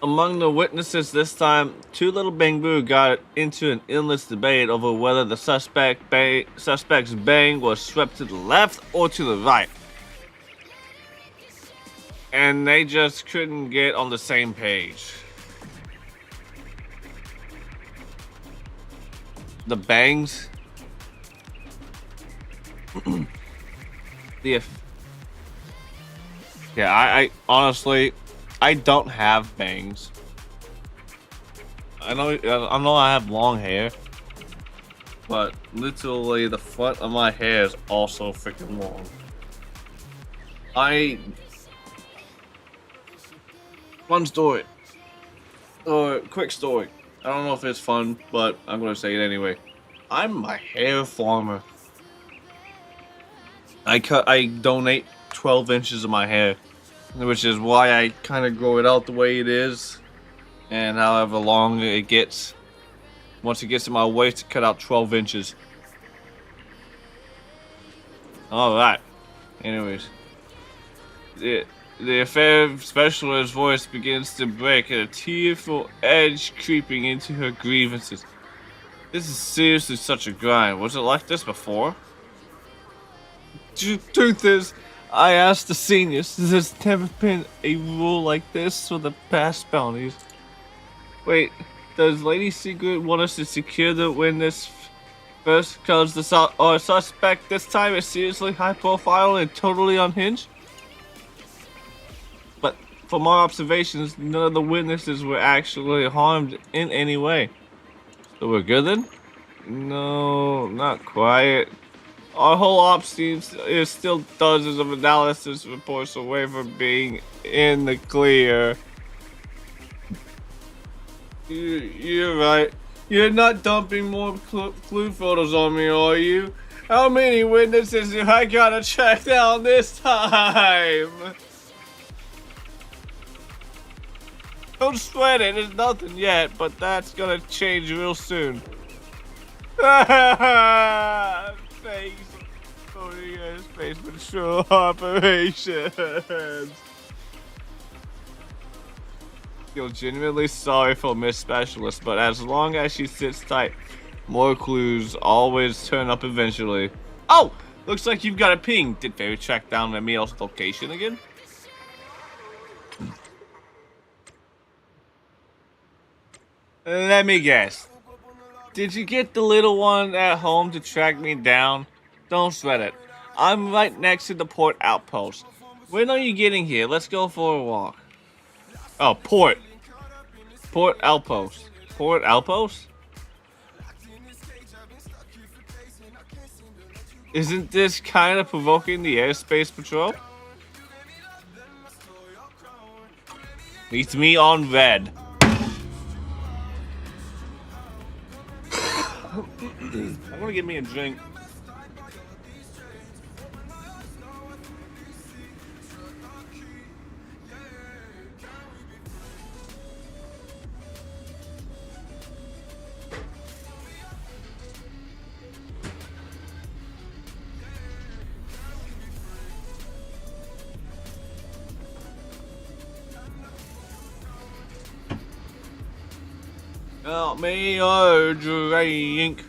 Among the witnesses this time, two little Bangbu got into an endless debate over whether the suspect's bang was swept to the left or to the right. And they just couldn't get on the same page. The bangs. Yeah, I honestly, I don't have bangs. I know I have long hair, but literally the front of my hair is also freaking long. Fun story, or quick story. I don't know if it's fun, but I'm gonna say it anyway. I'm a hair farmer. I donate 12 inches of my hair, which is why I kind of grow it out the way it is, and however long it gets. Once it gets to my waist, to cut out 12 inches. Alright. Anyways. The affair specialist's voice begins to break, and a tearful edge creeping into her grievances. This is seriously such a grind. Was it like this before? Truth is, I asked the seniors. There's never been a rule like this for the past bounties. Wait, does Lady Secret want us to secure the witness first? Because the suspect this time is seriously high profile and totally unhinged? But from our observations, none of the witnesses were actually harmed in any way. So we're good then? No, not quite. Our whole ops team is still dozens of analysis reports away from being in the clear. You're right. You're not dumping more clue photos on me, are you? How many witnesses do I gotta track down this time? Don't sweat it, there's nothing yet, but that's gonna change real soon. Thanks for the Airspace Patrol operations. Feel genuinely sorry for Miss Specialist, but as long as she sits tight, more clues always turn up eventually. Oh! Looks like you've got a ping. Did Fairy track down Emil's location again? Let me guess. Did you get the little one at home to track me down? Don't sweat it. I'm right next to the port outpost. When are you getting here? Let's go for a walk. Oh, port. Port outpost. Port outpost? Isn't this kind of provoking the airspace patrol? Meet me on red. I'm gonna get me a drink. Help me a drink.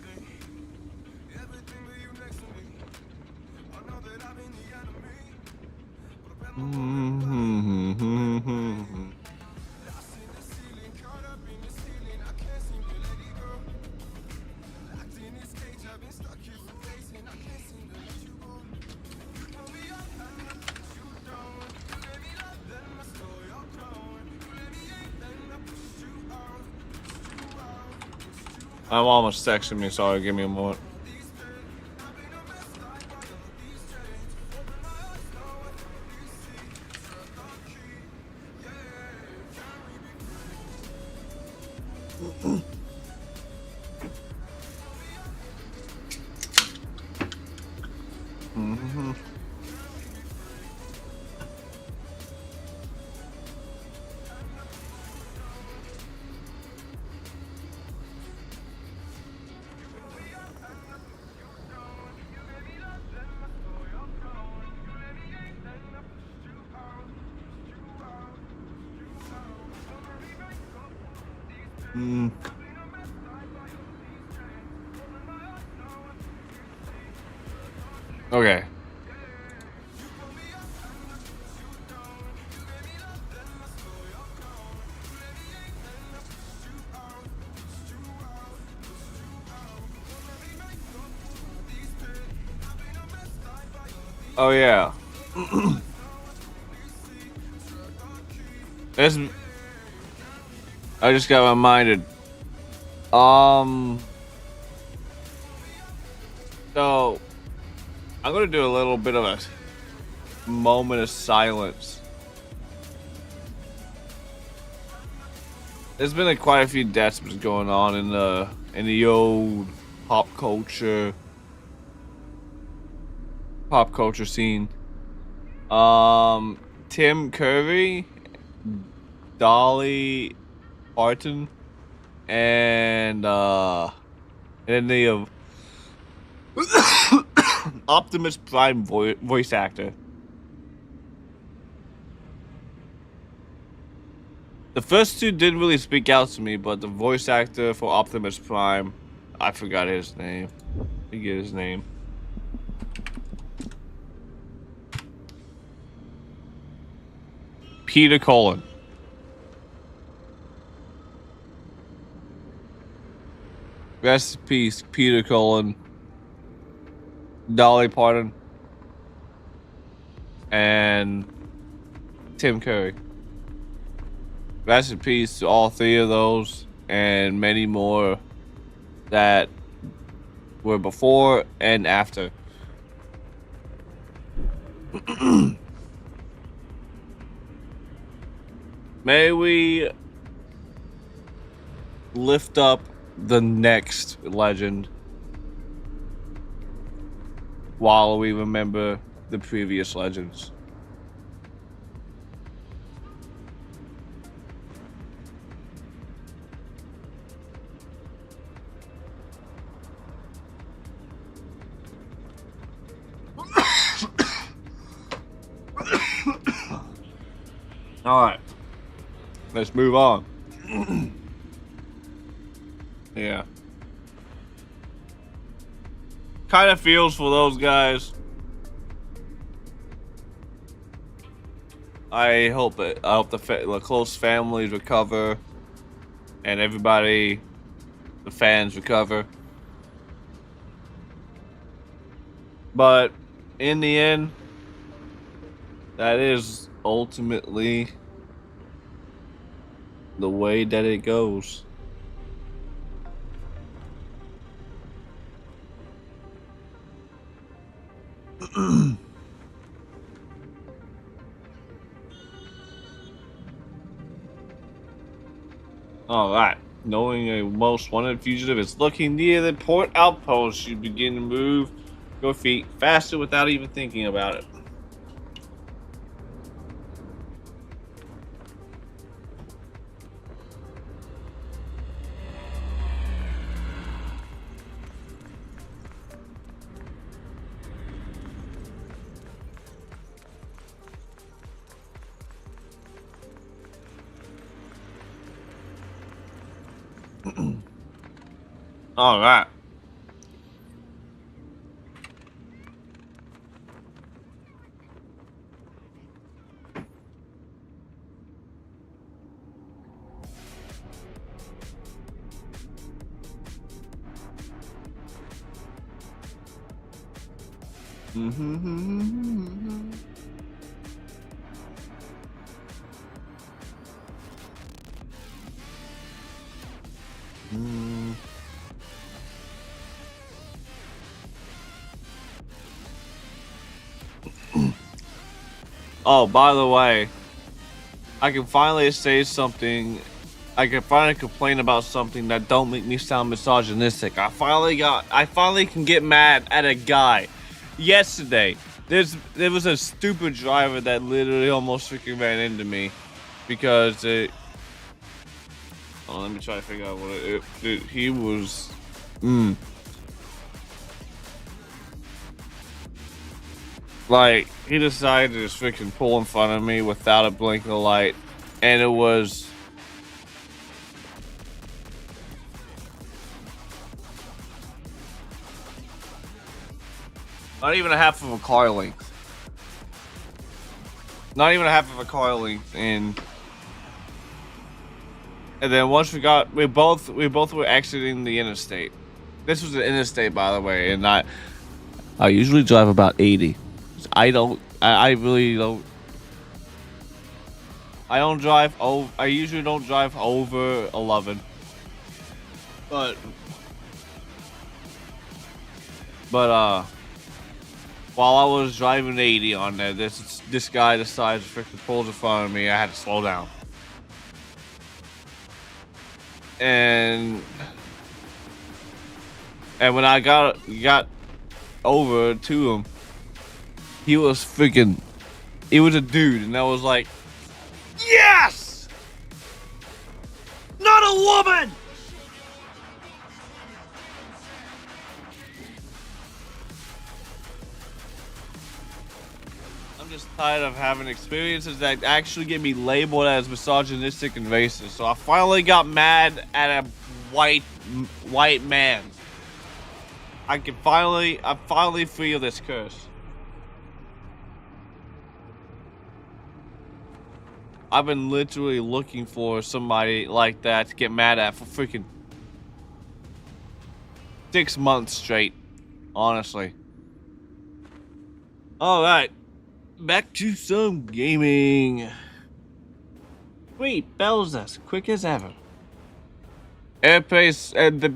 My mom was texting me, sorry, give me a moment. Okay. Oh yeah. This. I just got reminded. So I'm gonna do a little bit of a moment of silence. There's been quite a few deaths going on in the old pop culture scene. Tim Curry, Dolly Parton, and then the Optimus Prime voice actor. The first two didn't really speak out to me, but the voice actor for Optimus Prime, I forgot his name. Forget his name. Peter Cullen. Rest in peace, Peter Cullen, Dolly Parton, and Tim Curry. Rest in peace to all three of those and many more that were before and after. May we lift up the next legend while we remember the previous legends. All right, let's move on. Yeah. Kind of feels for those guys. I hope the close families recover. and everybody, the fans, recover. But in the end, that is ultimately the way that it goes. Alright. Knowing a most wanted fugitive is looking near the port outpost, you begin to move your feet faster without even thinking about it. Alright. Oh, by the way, I can finally say something. I can finally complain about something that don't make me sound misogynistic. I finally can get mad at a guy. Yesterday, there was a stupid driver that literally almost freaking ran into me because it. Oh, let me try to figure out what he was. Like, he decided to just freaking pull in front of me without a blinking light. And it was... not even a half of a car length. Not even a half of a car length. And then once we both were exiting the interstate. This was an interstate, by the way. And I usually drive about 80. I really don't. I usually don't drive over 11. But while I was driving 80 on there, this guy decided to freaking pull in front of me. I had to slow down. And when I got over to him, he was a dude, and I was like, yes! Not a woman! I'm just tired of having experiences that actually get me labeled as misogynistic and racist. So I finally got mad at a white man. I finally free of this curse. I've been literally looking for somebody like that to get mad at for freaking 6 months straight, honestly. Alright, back to some gaming. Sweet Belzas, quick as ever. Airpace and the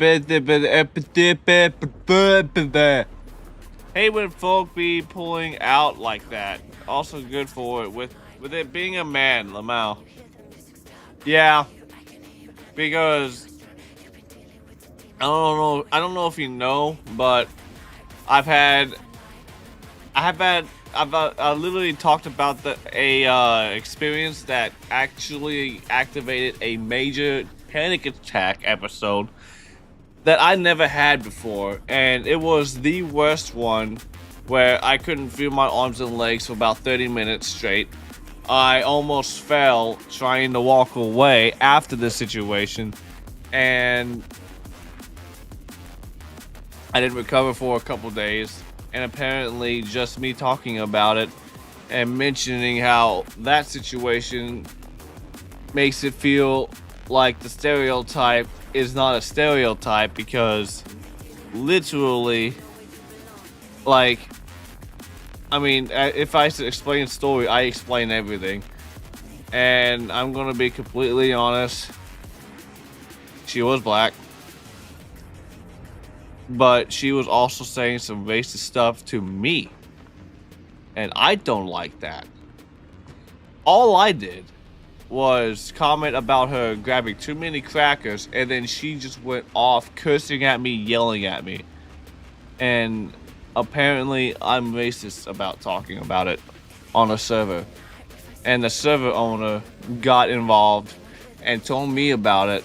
hey when folk be pulling out like that. Also good for it with it being a man, Lamau. Yeah. Because I don't know if you know, but I've literally talked about a experience that actually activated a major panic attack episode that I never had before, and it was the worst one where I couldn't feel my arms and legs for about 30 minutes straight. I almost fell trying to walk away after the situation, and I didn't recover for a couple days. And apparently just me talking about it and mentioning how that situation makes it feel like the stereotype is not a stereotype because literally, like, I mean, if I explain a story, I explain everything. And I'm gonna be completely honest. She was black. But she was also saying some racist stuff to me. And I don't like that. All I did was comment about her grabbing too many crackers, and then she just went off cursing at me, yelling at me. And apparently I'm racist about talking about it on a server. And the server owner got involved and told me about it.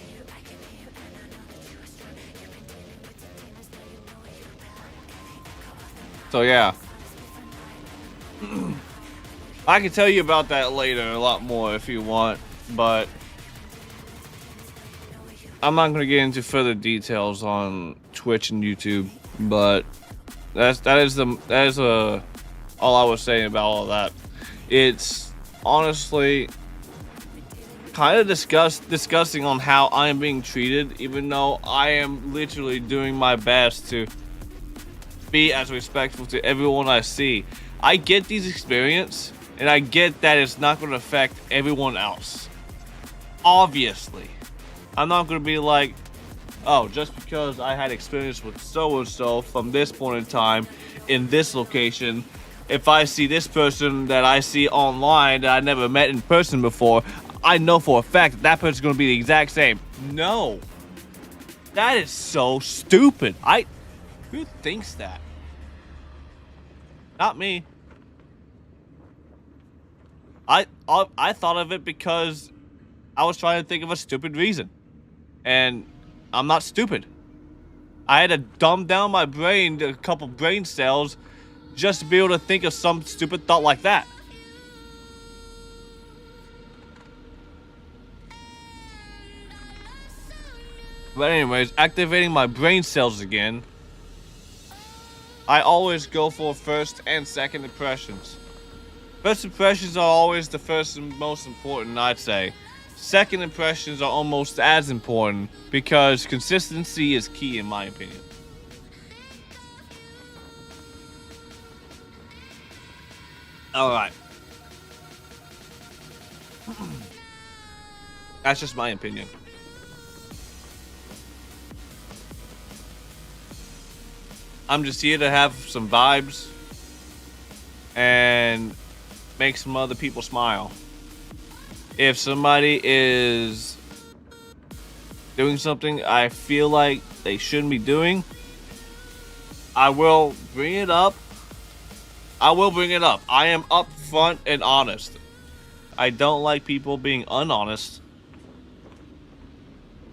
So yeah. I can tell you about that later a lot more if you want, but I'm not going to get into further details on Twitch and YouTube, but that is all I was saying about all that. It's honestly kind of disgusting on how I am being treated, even though I am literally doing my best to be as respectful to everyone I see. I get these experiences, and I get that it's not going to affect everyone else. Obviously. I'm not going to be like, oh, just because I had experience with so-and-so from this point in time in this location, if I see this person that I see online that I never met in person before, I know for a fact that that person's going to be the exact same. No. That is so stupid. Who thinks that? Not me. I thought of it because I was trying to think of a stupid reason. And I'm not stupid. I had to dumb down my brain to a couple brain cells just to be able to think of some stupid thought like that. But anyways, activating my brain cells again. I always go for first and second impressions. First impressions are always the first and most important, I'd say. Second impressions are almost as important because consistency is key in my opinion. Alright. That's just my opinion. I'm just here to have some vibes and make some other people smile. If somebody is doing something I feel like they shouldn't be doing, I will bring it up. I am upfront and honest. I don't like people being unhonest.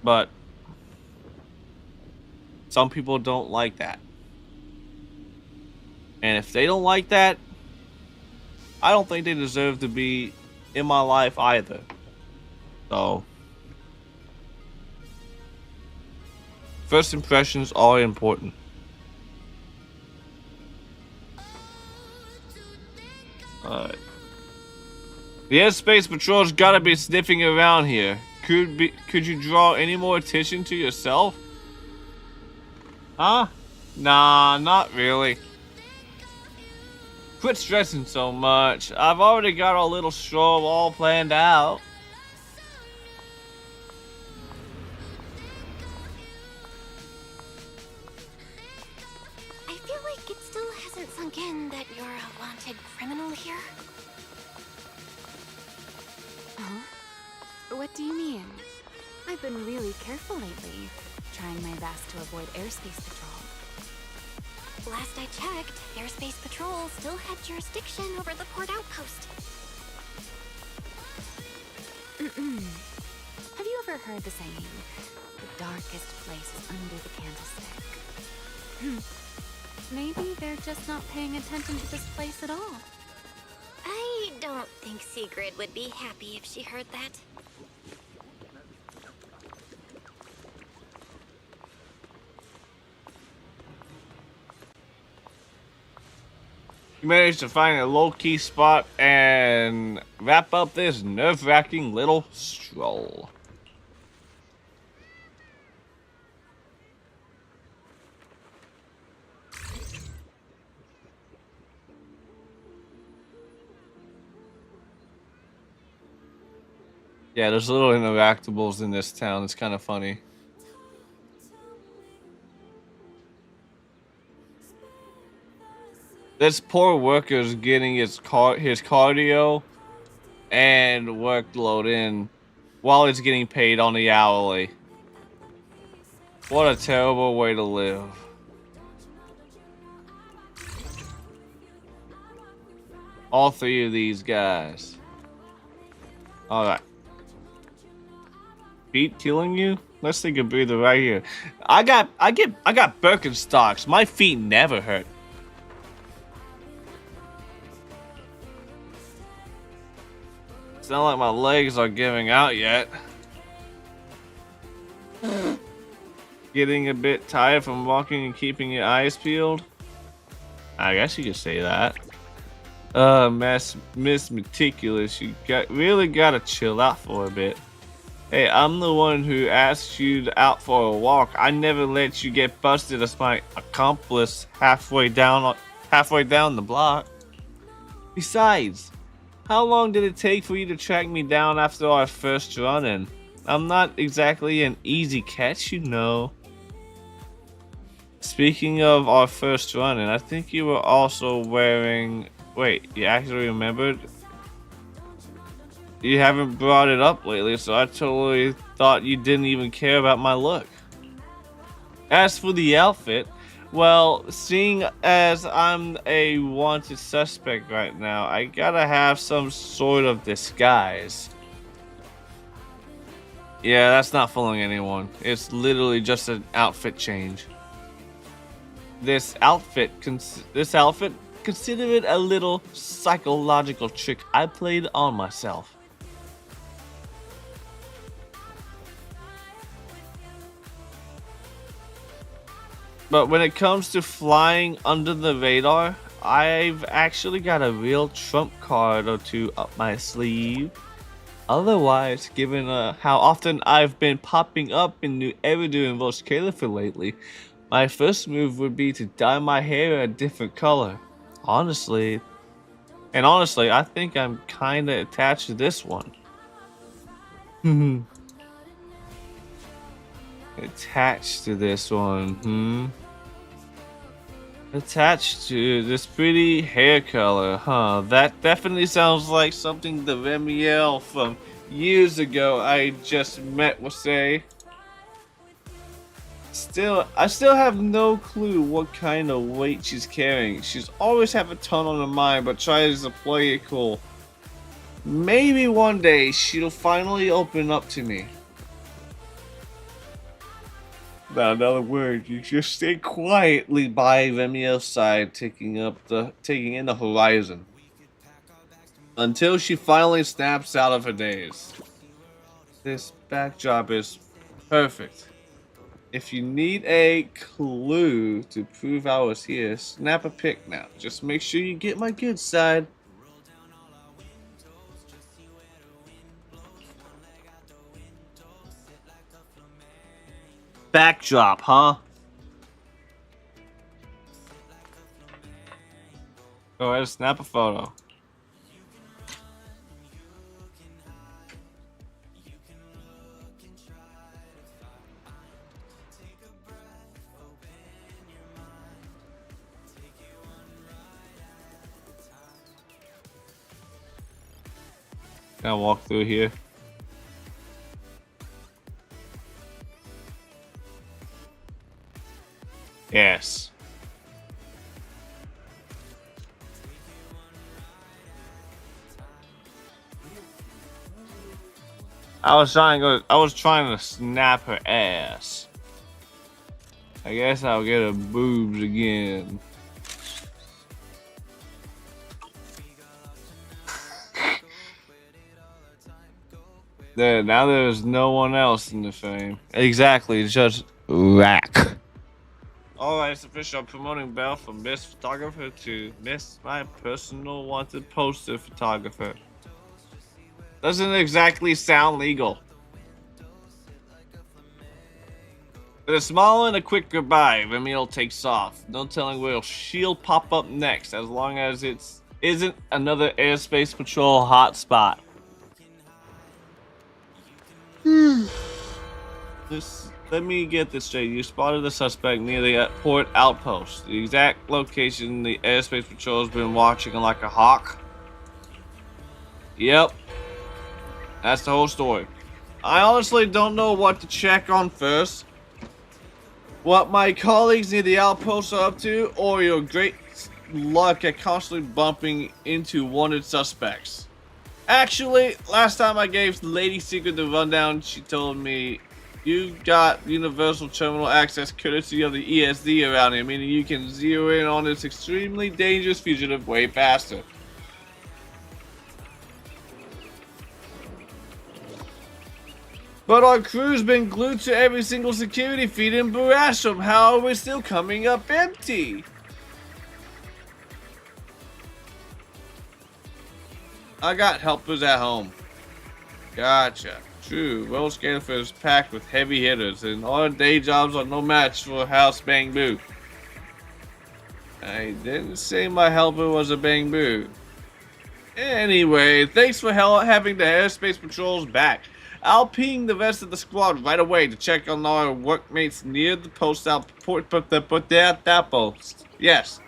But some people don't like that. And if they don't like that, I don't think they deserve to be in my life either. So, first impressions are important. Alright. The Airspace Patrol's gotta be sniffing around here. Could you draw any more attention to yourself? Huh? Nah, not really. Quit stressing so much. I've already got our little stroll all planned out. I feel like it still hasn't sunk in that you're a wanted criminal here. Huh? What do you mean? I've been really careful lately, trying my best to avoid airspace patrol. Last I checked, Airspace Patrol still had jurisdiction over the port outpost. Have you ever heard the saying, the darkest place is under the candlestick? Maybe they're just not paying attention to this place at all. I don't think Sigrid would be happy if she heard that. You managed to find a low-key spot and wrap up this nerve-wracking little stroll. Yeah, there's little interactables in this town. It's kind of funny. This poor worker's getting his cardio and workload in while he's getting paid on the hourly. What a terrible way to live. All three of these guys. Alright. Feet killing you? Let's take a breather right here. I got Birkenstocks. My feet never hurt. It's not like my legs are giving out yet. Getting a bit tired from walking and keeping your eyes peeled? I guess you could say that. Miss Meticulous, you really gotta chill out for a bit. Hey, I'm the one who asked you out for a walk. I never let you get busted as my accomplice halfway down the block. Besides, how long did it take for you to track me down after our first run-in? I'm not exactly an easy catch, you know. Speaking of our first run-in, I think you were also wearing... Wait, you actually remembered? You haven't brought it up lately, so I totally thought you didn't even care about my look. As for the outfit, well, seeing as I'm a wanted suspect right now, I gotta have some sort of disguise. Yeah, that's not fooling anyone. It's literally just an outfit change. This outfit, consider it a little psychological trick I played on myself. But when it comes to flying under the radar, I've actually got a real trump card or two up my sleeve. Otherwise, given how often I've been popping up in New Eridu and Los Califor lately, my first move would be to dye my hair a different color. Honestly, I think I'm kinda attached to this one. Attached to this one, Attached to this pretty hair color, huh? That definitely sounds like something the Remiel from years ago I just met would say. I still have no clue what kind of weight she's carrying. She's always have a ton on her mind, but tries to play it cool. Maybe one day she'll finally open up to me. Now, in other words, you just stay quietly by Remiel's side, taking in the horizon, until she finally snaps out of her daze. This backdrop is perfect. If you need a clue to prove I was here, snap a pic now. Just make sure you get my good side. Backdrop, huh? Go ahead and snap a photo. Can I walk through here? Yes. I was trying to snap her ass. I guess I'll get her boobs again. There, now there's no one else in the frame. Exactly, just rack. Alright, it's official. I'm promoting Belle from Miss Photographer to Miss My Personal Wanted Poster Photographer. Doesn't exactly sound legal. With a smile and a quick goodbye, Remiel takes off. No telling where she'll pop up next, as long as it isn't another airspace patrol hotspot. Let me get this straight. You spotted the suspect near the port outpost. The exact location the airspace patrol's been watching like a hawk. Yep. That's the whole story. I honestly don't know what to check on first. What my colleagues near the outpost are up to, or your great luck at constantly bumping into wanted suspects. Actually, last time I gave Lady Secret the rundown, she told me you got universal terminal access courtesy of the ESD around here, meaning you can zero in on this extremely dangerous fugitive way faster. But our crew's been glued to every single security feed in Barasham. How are we still coming up empty? I got helpers at home. Gotcha. True. Well, Scalefer is packed with heavy hitters, and our day jobs are no match for House Bang Boo. I didn't say my helper was a Bang Boo. Anyway, thanks for having the airspace patrols back. I'll ping the rest of the squad right away to check on our workmates near the post that post. Yes,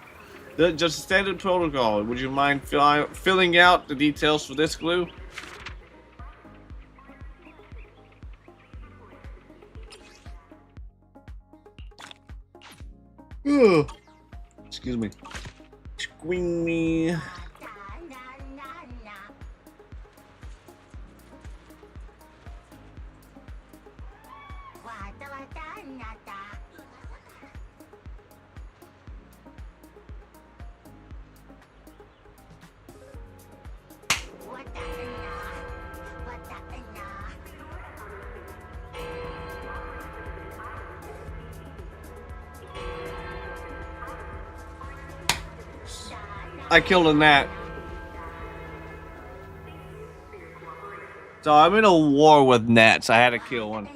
just a standard protocol. Would you mind filling out the details for this clue? Ugh. Excuse me. Squing me. I killed a gnat. So I'm in a war with gnats. I had to kill one.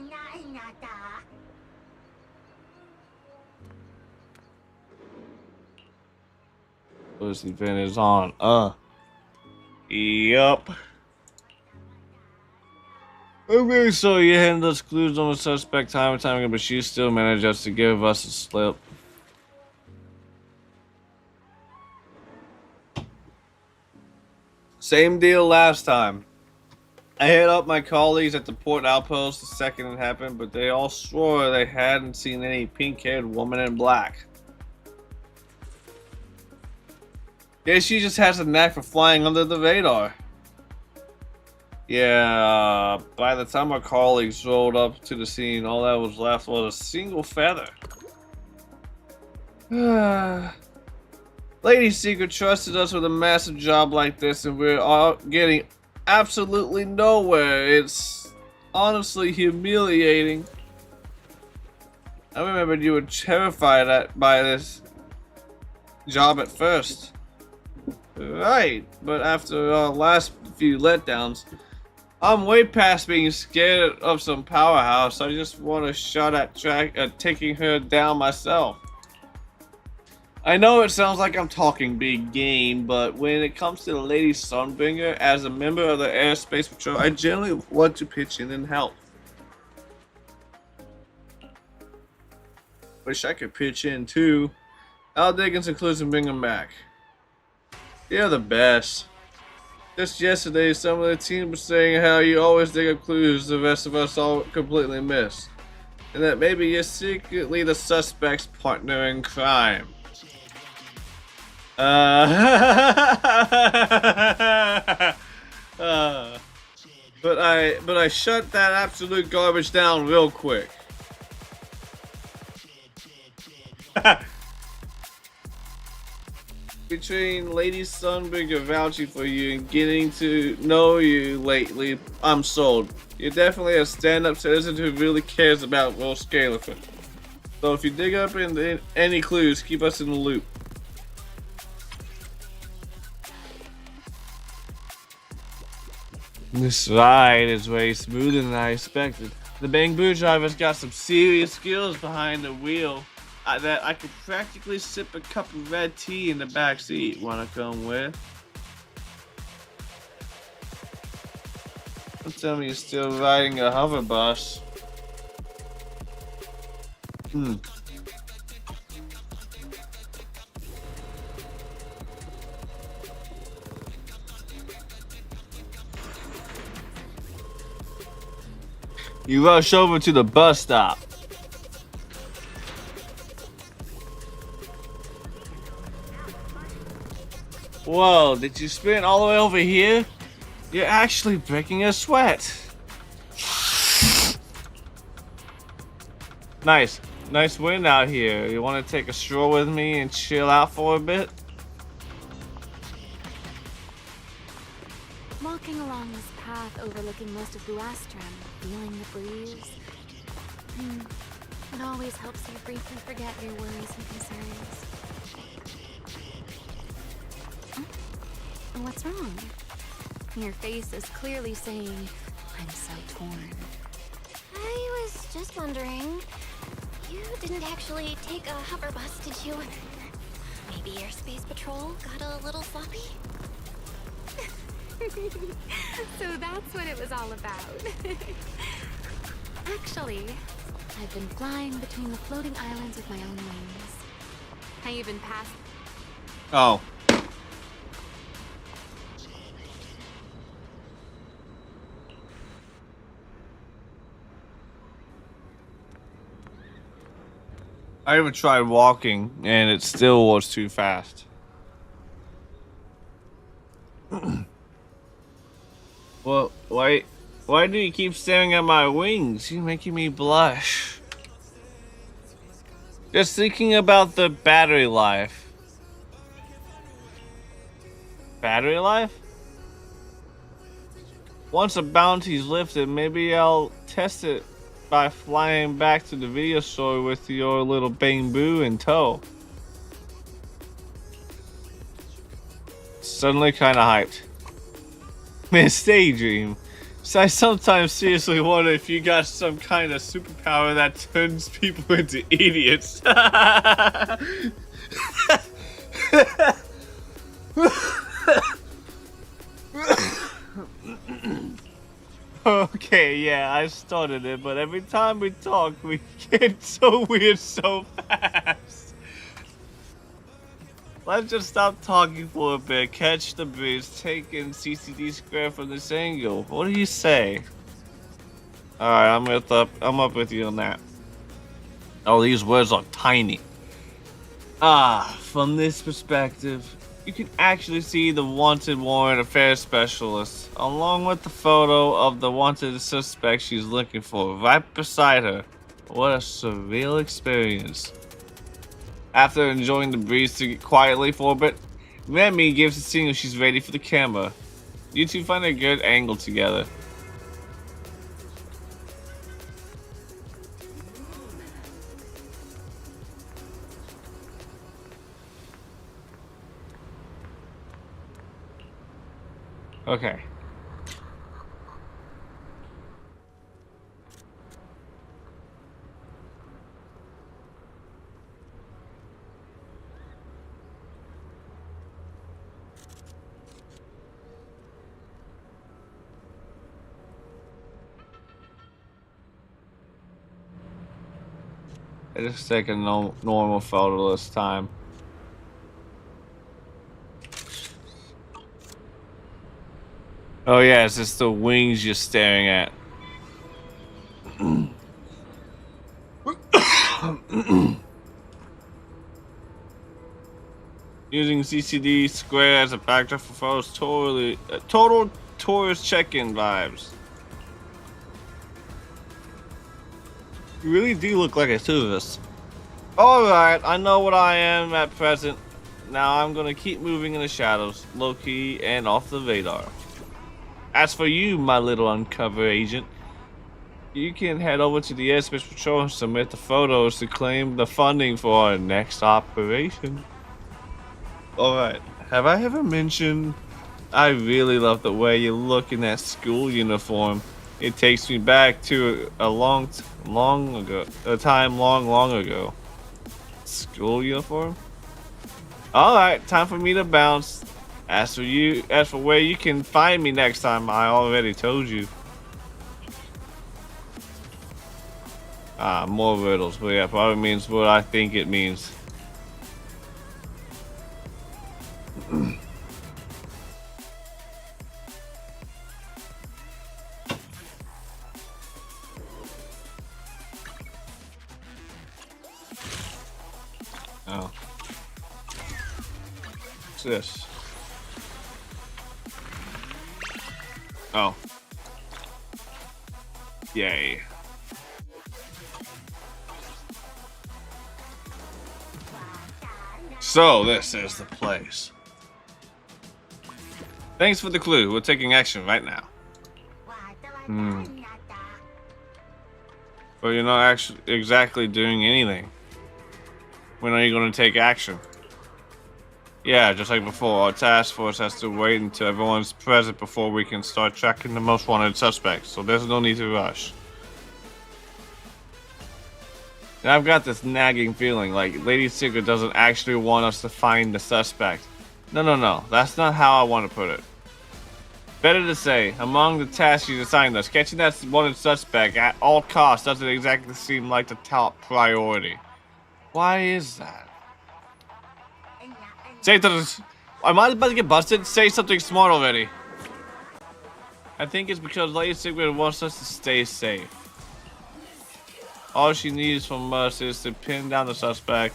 This event is on. Yup. Okay, so you handed us clues on the suspect time and time again, but she still managed to give us a slip. Same deal last time. I hit up my colleagues at the port outpost the second it happened, but they all swore they hadn't seen any pink-haired woman in black. Guess she just has a knack for flying under the radar. Yeah, by the time our colleagues rolled up to the scene, all that was left was a single feather. Lady Secret trusted us with a massive job like this, and we're all getting absolutely nowhere. It's honestly humiliating. I remembered you were terrified by this job at first. Right, but after our last few letdowns, I'm way past being scared of some powerhouse. I just want a shot at taking her down myself. I know it sounds like I'm talking big game, but when it comes to the Lady Sunbringer, as a member of the Airspace Patrol, I generally want to pitch in and help. Wish I could pitch in too. I'll dig into clues and bring them back. You're the best. Just yesterday, some of the team was saying how you always dig up clues the rest of us all completely miss. And that maybe you're secretly the suspect's partner in crime. But I shut that absolute garbage down real quick. Between Lady Sunbringer vouching for you and getting to know you lately, I'm sold. You're definitely a stand-up citizen who really cares about Will Scalefer. So if you dig up in any clues, keep us in the loop. This ride is way smoother than I expected. The Bang Boo driver's got some serious skills behind the wheel. That I could practically sip a cup of red tea in the back seat. Wanna come with? Don't tell me you're still riding a hover bus. Hmm. You rush over to the bus stop. Whoa, did you sprint all the way over here? You're actually breaking a sweat. Nice. Nice wind out here. You want to take a stroll with me and chill out for a bit? Walking along this path overlooking most of Buastram, feeling the breeze. It always helps you briefly forget your worries and concerns. What's wrong? Your face is clearly saying, I'm so torn. I was just wondering. You didn't actually take a hover bus, did you? Maybe your space patrol got a little sloppy? So that's what it was all about. Actually, I've been flying between the floating islands with my own wings. I even passed. Oh. I even tried walking, and it still was too fast. Well, why do you keep staring at my wings? You're making me blush. Just thinking about the battery life. Battery life? Once a bounty's lifted, maybe I'll test it by flying back to the video store with your little bamboo in tow. Suddenly kinda hyped. Miss Daydream. So I sometimes seriously wonder if you got some kind of superpower that turns people into idiots. Okay, yeah, I started it, but every time we talk, we get so weird so fast. Let's just stop talking for a bit, catch the breeze, take in CCD square from this angle. What do you say? Alright, I'm up with you on that. Oh, these words are tiny. From this perspective, you can actually see the wanted warrant affairs specialist, along with the photo of the wanted suspect she's looking for, right beside her. What a surreal experience. After enjoying the breeze quietly for a bit, Remy gives the signal she's ready for the camera. You two find a good angle together. Okay. I just take a normal photo this time. Oh yeah, it's just the wings you're staring at. Using CCD square as a backdrop for photos, total tourist check-in vibes. You really do look like a tourist. Alright, I know what I am at present. Now I'm gonna keep moving in the shadows, low-key and off the radar. As for you, my little undercover agent, you can head over to the Airspace Patrol and submit the photos to claim the funding for our next operation. Alright, have I ever mentioned I really love the way you look in that school uniform? It takes me back to a time long ago. School uniform? Alright, time for me to bounce. As for where you can find me next time, I already told you. More riddles. But yeah, probably means what I think it means. Oh. What's this? Oh. Yay. So, this is the place. Thanks for the clue. We're taking action right now. But you're not actually exactly doing anything. When are you going to take action? Yeah, just like before, our task force has to wait until everyone's present before we can start tracking the most wanted suspects, so there's no need to rush. And I've got this nagging feeling like Lady Secret doesn't actually want us to find the suspect. No, that's not how I want to put it. Better to say, among the tasks she's assigned us, catching that wanted suspect at all costs doesn't exactly seem like the top priority. Why is that? Say something. Am I about to get busted? Say something smart already. I think it's because Lady Secret wants us to stay safe. All she needs from us is to pin down the suspect.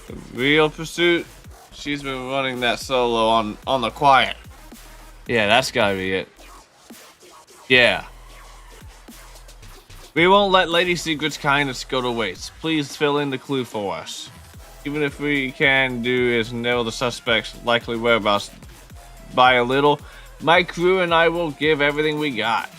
The real pursuit, she's been running that solo on the quiet. Yeah, that's gotta be it. Yeah. We won't let Lady Secret's kindness go to waste. Please fill in the clue for us. Even if we can do is nail the suspect's likely whereabouts by a little, my crew and I will give everything we got.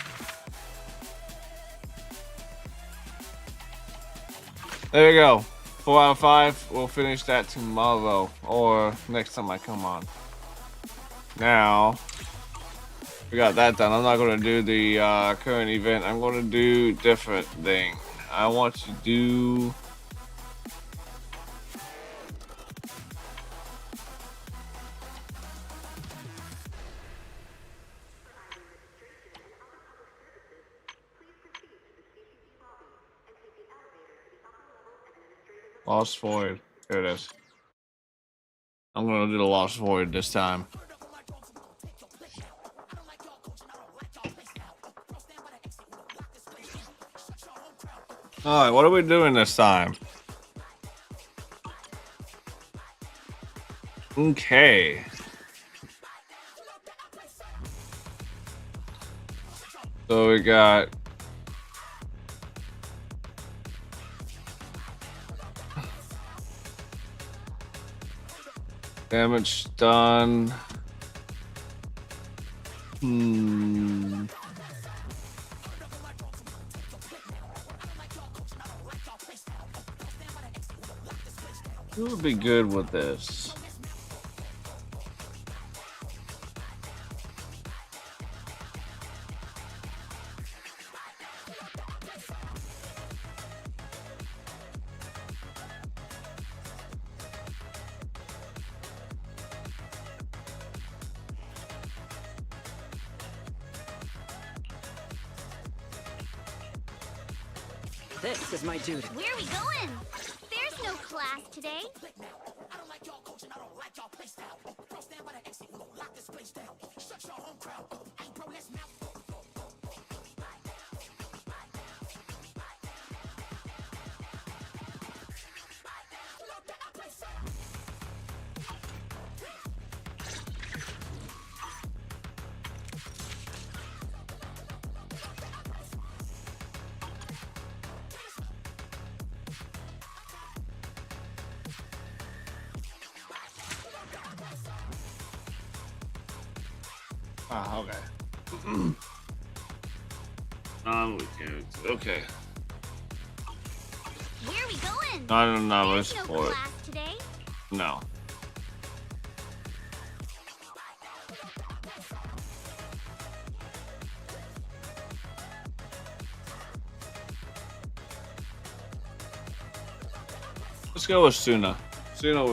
There you go. 4 out of 5. We'll finish that tomorrow or next time I come on. Now, we got that done. I'm not going to do the current event. I'm going to do different thing. I want to do... Lost Void. Here it is. I'm gonna do the Lost Void this time. Alright, what are we doing this time? Okay. So we got... damage done. Who would be good with this? This is my duty. Where are we going? There's no class today. Ah, okay. Okay. Where are we going? No, There's it's no for it. class today. No. Let's go with Suna. Suna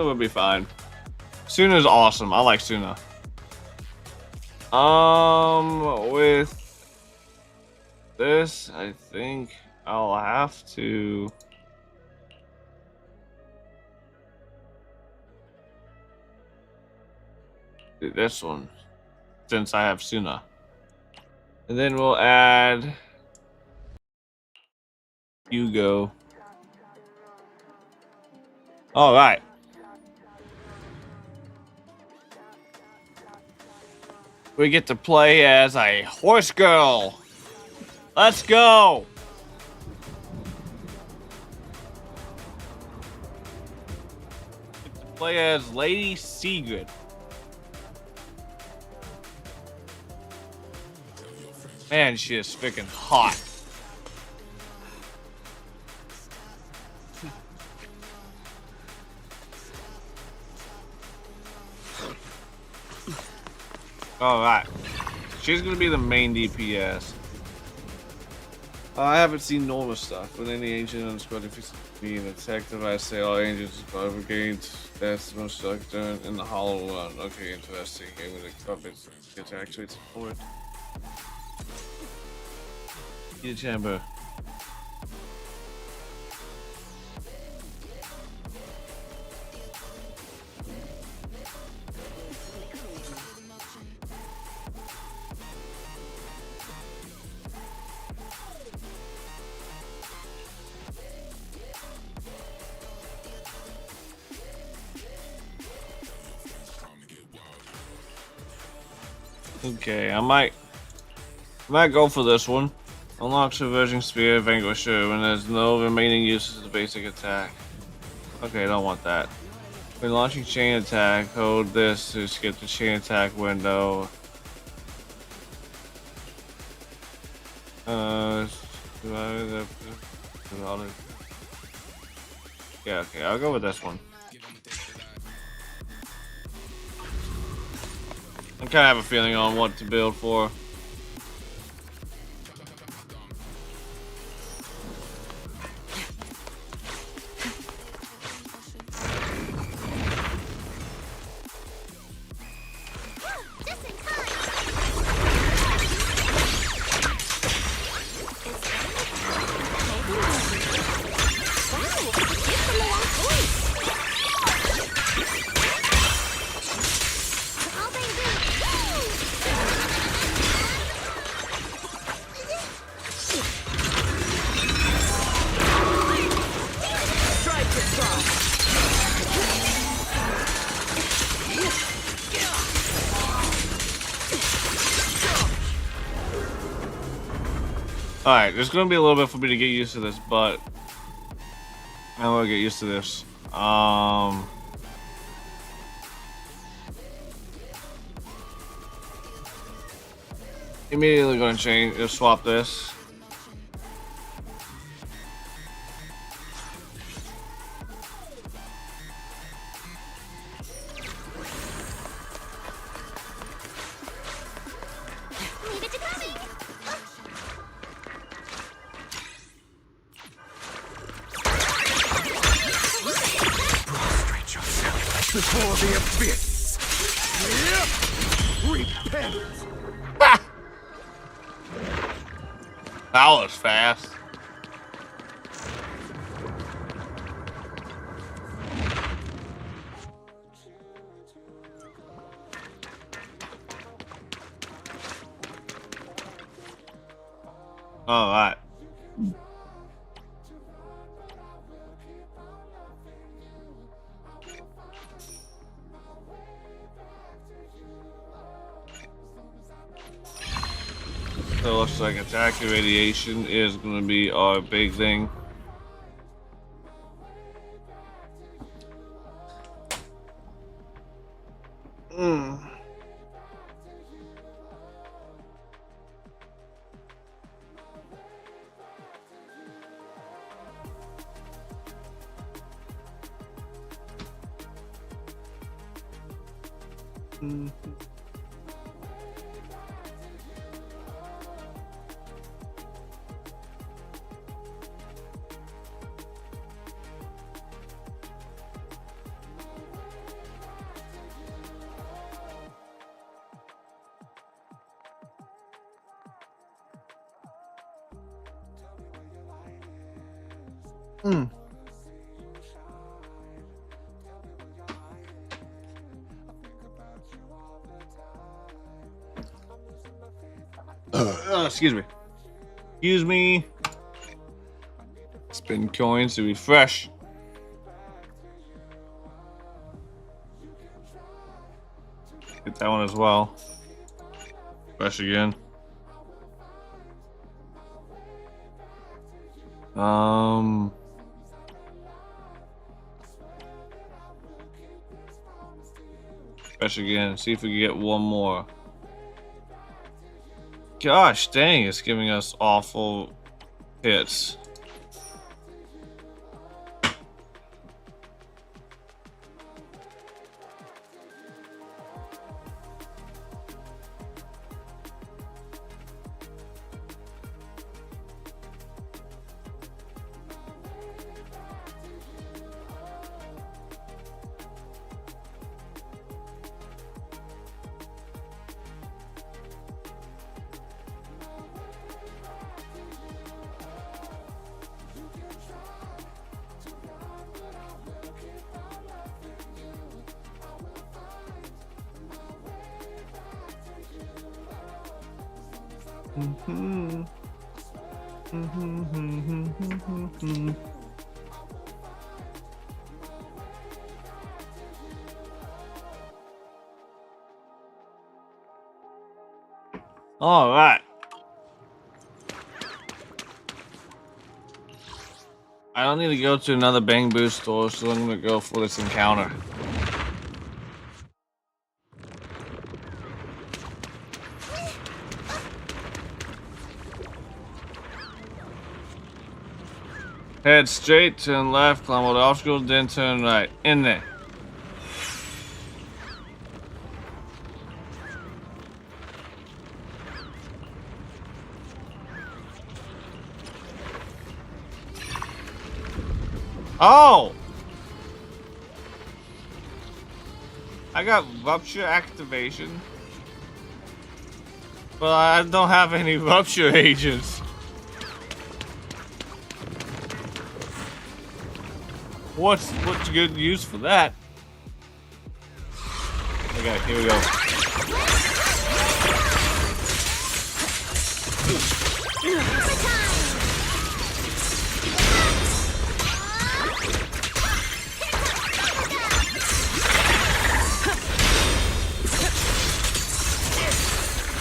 would be fine. Suna's awesome. I like Suna. With this, I think I'll have to. Do this one since I have Suna. And then we'll add Hugo. All right. We get to play as a horse girl. Let's go. Get to play as Lady Sigrid. Man, she is freaking hot. Alright. She's gonna be the main DPS. I haven't seen normal stuff. When any ancient on the squad defeats me an attack device, say all agents above gains. That's the most like done in the hollow one. Okay, interesting. Game with the puppet get to activate support. Get chamber. Okay, I might go for this one. Unlock Subverging Spear, Vanquisher when there's no remaining uses of the basic attack. Okay, I don't want that. When launching chain attack, hold this to skip the chain attack window. Yeah, okay, I'll go with this one. I kind of have a feeling on what to build for. Alright, there's gonna be a little bit for me to get used to this, but I'm gonna get used to this. Immediately gonna change, swap this. Leave it to coming. Prostrate yourself before the abyss. Repent. That was fast. All right. So it looks like attack and radiation is going to be our big thing. Excuse me. Excuse me. Spin coins to refresh. Get that one as well. Fresh again. Fresh again. See if we can get one more. Gosh dang, it's giving us awful hits. All right. I don't need to go to another Bang Boost store, so I'm gonna go for this encounter. Head straight, turn left, climb over the obstacle, then turn right. In there. Oh! I got rupture activation. But I don't have any rupture agents. What's good use for that? Okay, here we go.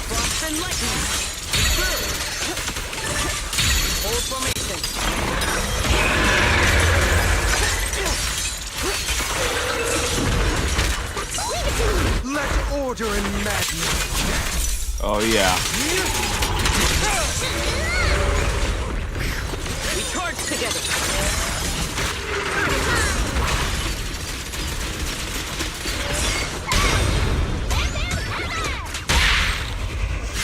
Frost and lightning. Hold formation. Let order and madness. Oh yeah. We charge together.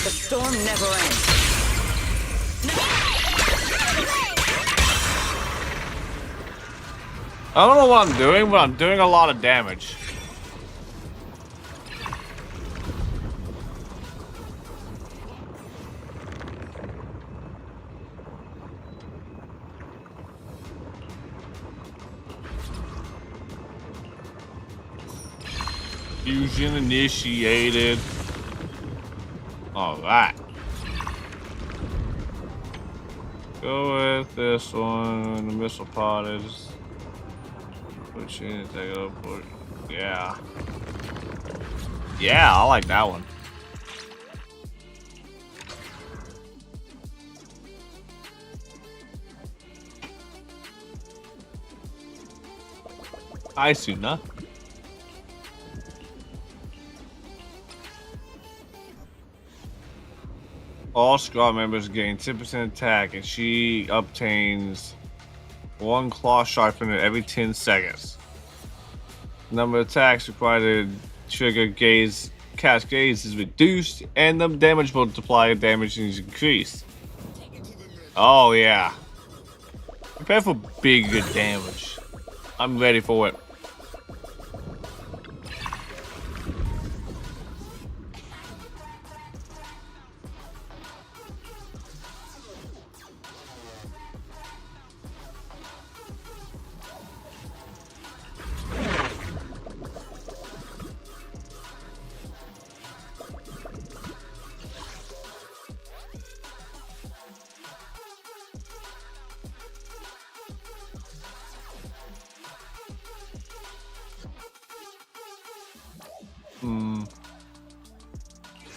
The storm never ends. I don't know what I'm doing, but I'm doing a lot of damage. Fusion initiated. Alright. Go with this one. The missile pod is. Put you in, take it up. Yeah. Yeah, I like that one. Hi, Suna. All squad members gain 10% attack, and she obtains one claw sharpener every 10 seconds. Number of attacks required to trigger cast gaze is reduced, and the damage multiplier damage is increased. Oh yeah. Prepare for bigger damage. I'm ready for it.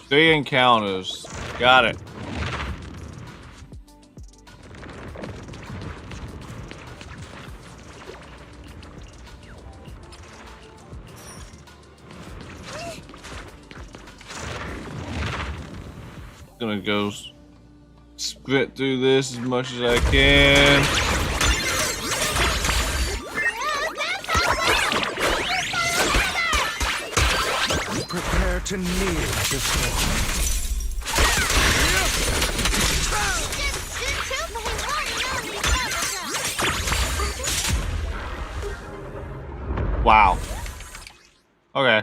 3 encounters. Got it. Gonna go sprint through this as much as I can. Prepare to kneel before. Wow. Okay.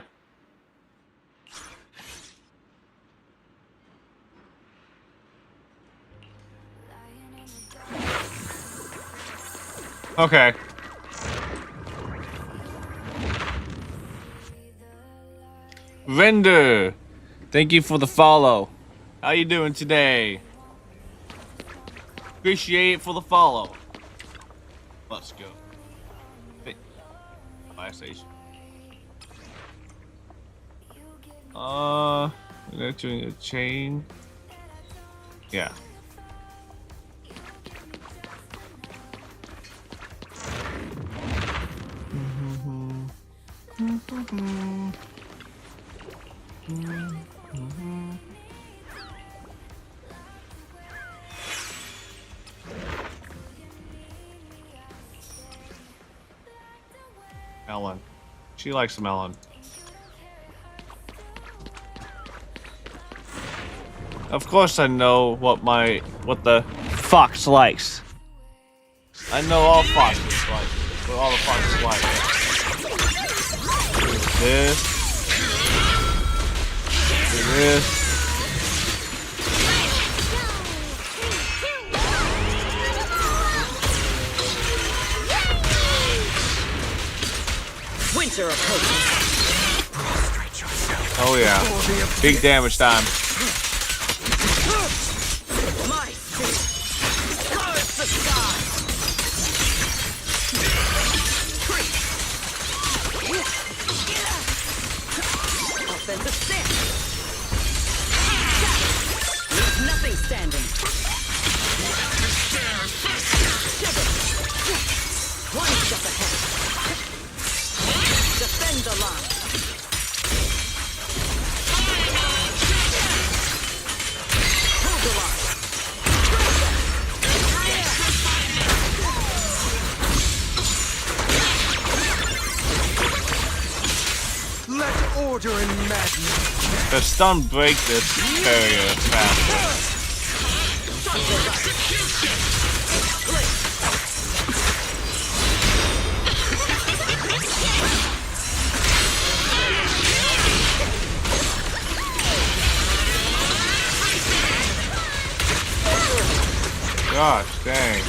Okay. Render, thank you for the follow. How you doing today? Appreciate it for the follow. Let's go. Fire station. Entering a chain. Yeah. Melon. She likes melon. Of course I know what the fox likes. I know all foxes like what all the foxes like. This. This. Winter approaches. Prostrate yourself. Oh yeah. Big damage time. My spirit scars the sky. Offensive stance. Leave nothing standing. Shiver. One step ahead. Defend the line. Hold the line. Let order and madness. The stun break this barrier faster. Gosh dang.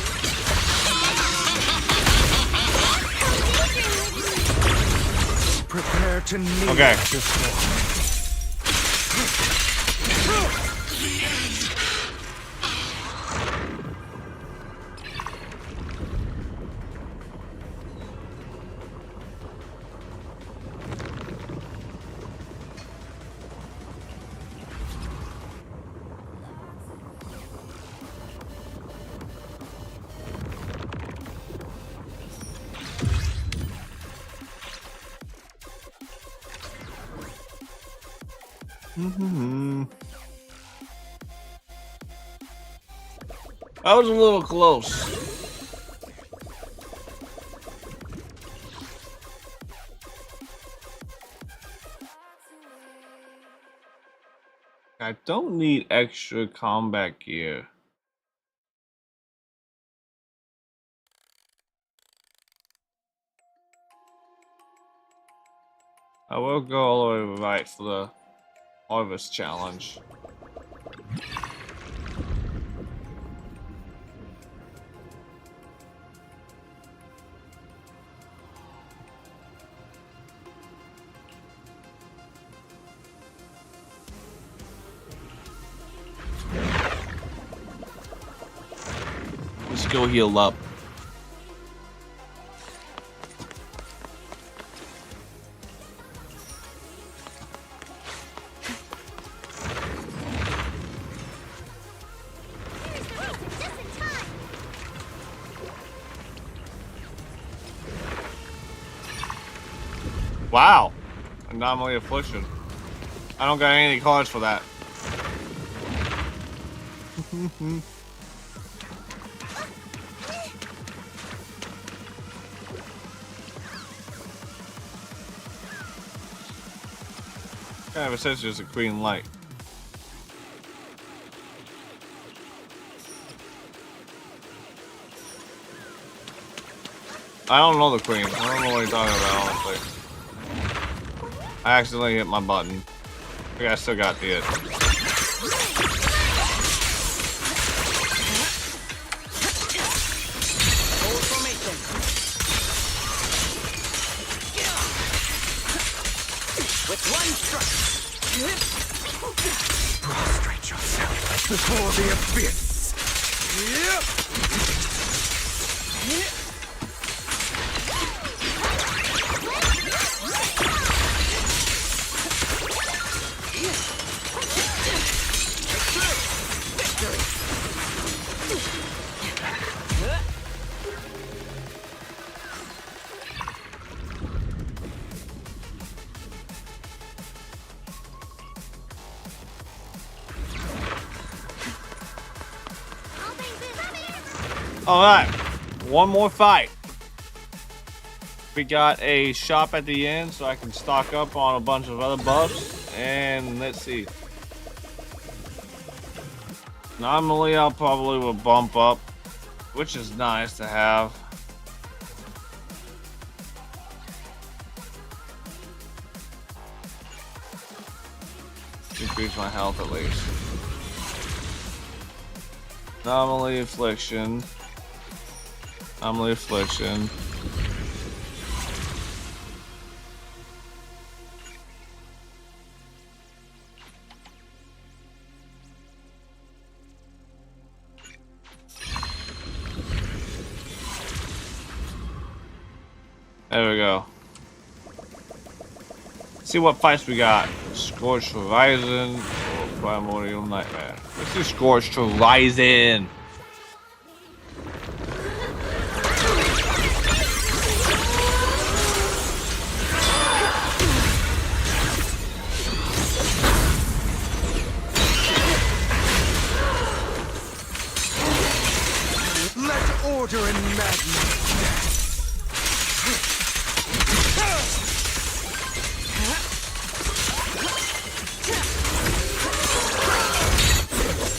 Prepare to kneel Okay. before. I was a little close. I don't need extra combat gear. I will go all the way right for the harvest challenge. Let's go heal up. Wow. Anomaly affliction. I don't got any cards for that. Kind of essentially just a green light. I don't know the queen. I don't know what you're talking about, honestly. I accidentally hit my button. I think I still got the it. Hold formation. With one strike. Prostrate yourself before the abyss. Alright, one more fight. We got a shop at the end so I can stock up on a bunch of other buffs. And let's see. Normally I'll probably will bump up, which is nice to have. Increase my health at least. Anomaly affliction. Anomaly affliction. There we go. See what fights we got. Scorched Horizon or Primordial Nightmare. Let's do Scorched Horizon. Let order and madness dance.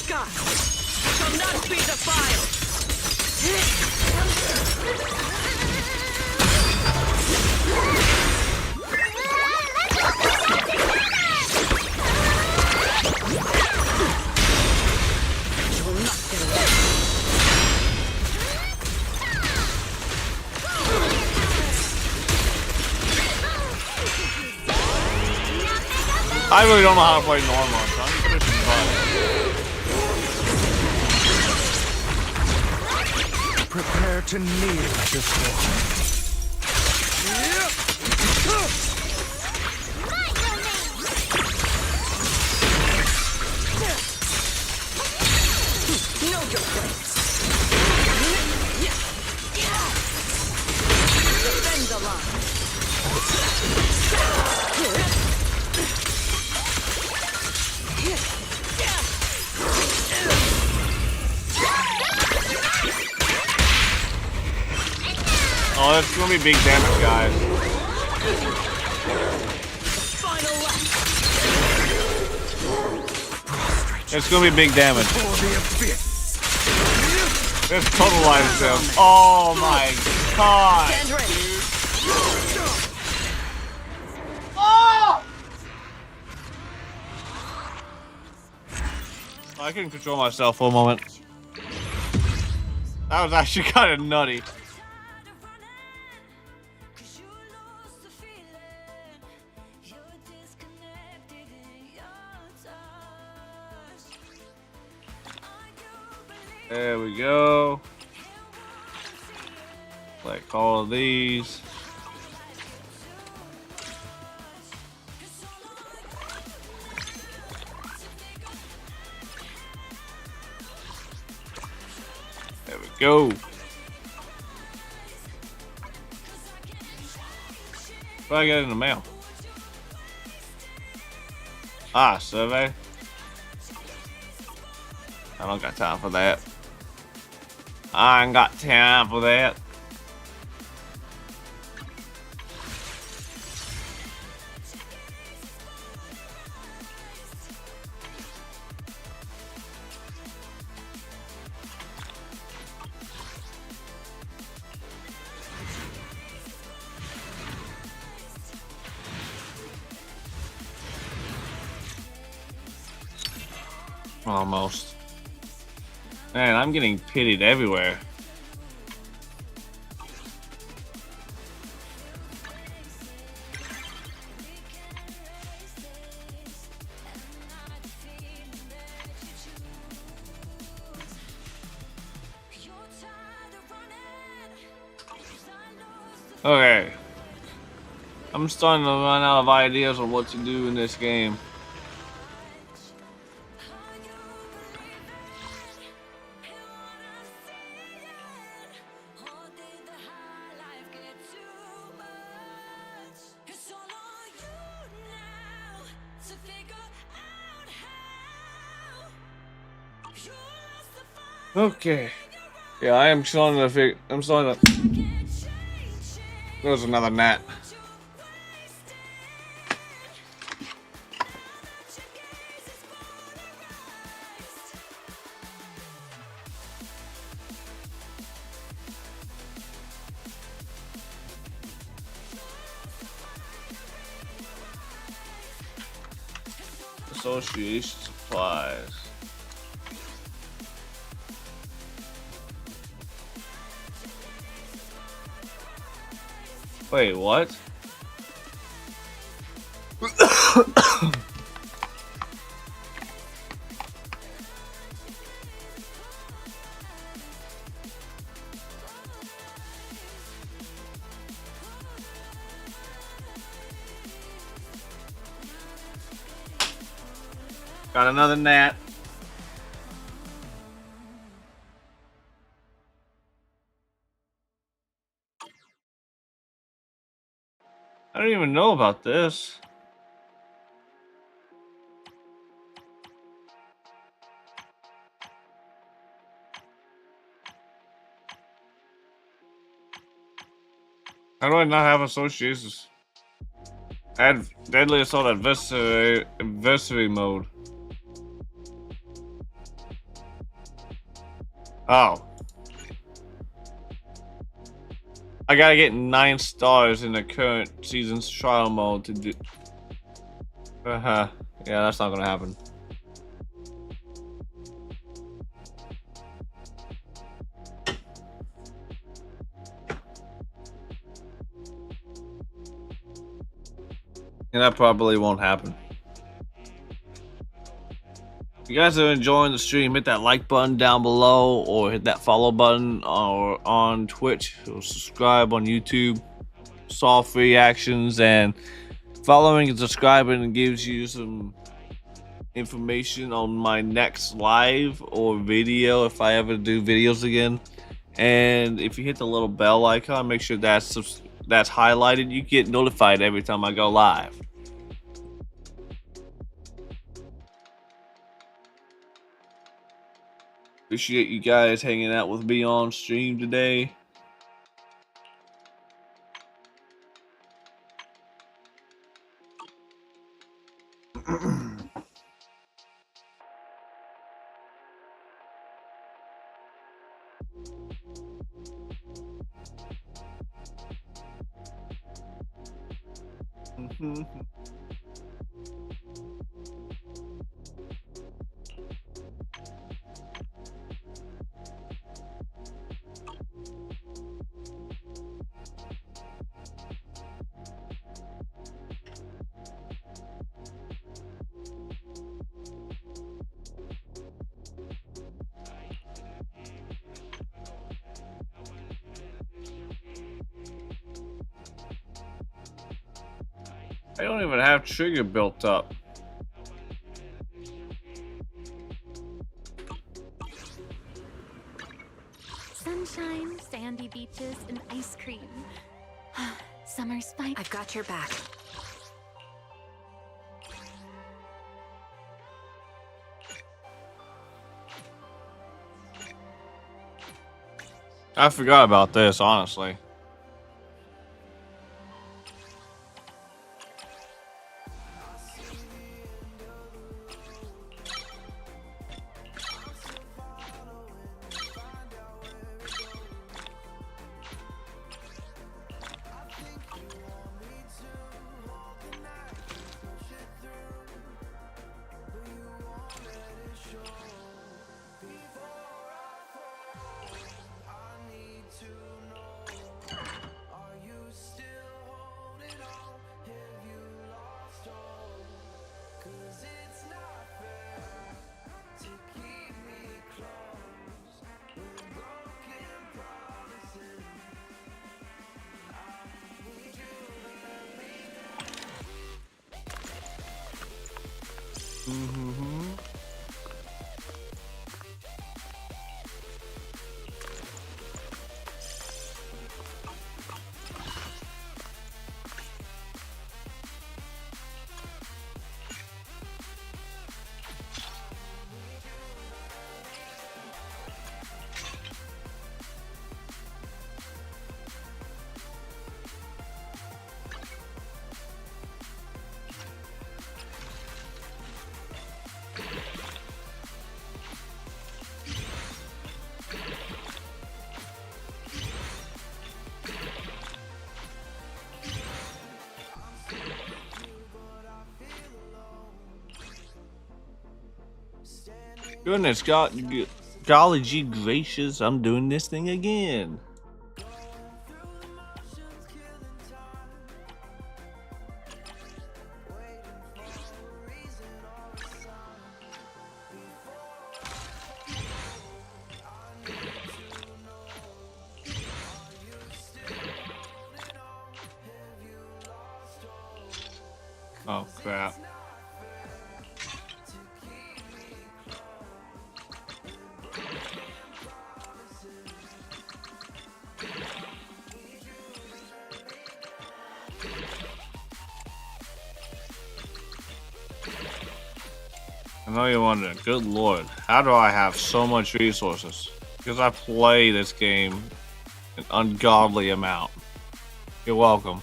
Sky shall not be defiled. You will not get away. I really don't know how to play normal, so I'm just pushing buttons. Prepare to kneel before. Know your place. Defend the line. Oh, that's gonna be big damage, guys. Final lap. It's gonna be big damage. For the abyss. Let's totalize them. Oh my god. Stand ready. Oh! I couldn't control myself for a moment. That was actually kind of nutty. There we go. Like all of these. There we go. What do I get in the mail? Ah, survey. I don't got time for that. I ain't got time for that. Almost. Man, I'm getting pitied everywhere. Okay. I'm starting to run out of ideas on what to do in this game. Okay. Yeah, I am starting to figure. I'm starting to. There's another gnat. Association supplies. Wait, what? Got another gnat. I don't even know about this. How do I not have associations? Add deadly assault adversary mode. Oh. I gotta get 9 stars in the current season's trial mode to do. Yeah, that's not gonna happen. And that probably won't happen. If you guys are enjoying the stream, hit that like button down below, or hit that follow button, or on Twitch, or subscribe on YouTube. Soft reactions, and following and subscribing gives you some information on my next live or video if I ever do videos again. And if you hit the little bell icon, make sure that's highlighted. You get notified every time I go live. Appreciate you guys hanging out with me on stream today. I don't even have trigger built up. Sunshine, sandy beaches, and ice cream. summer's fine. I've got your back. I forgot about this, honestly. Goodness, golly gee gracious, I'm doing this thing again. Oh crap. I know you're wondering, good lord, how do I have so much resources? Because I play this game an ungodly amount. You're welcome.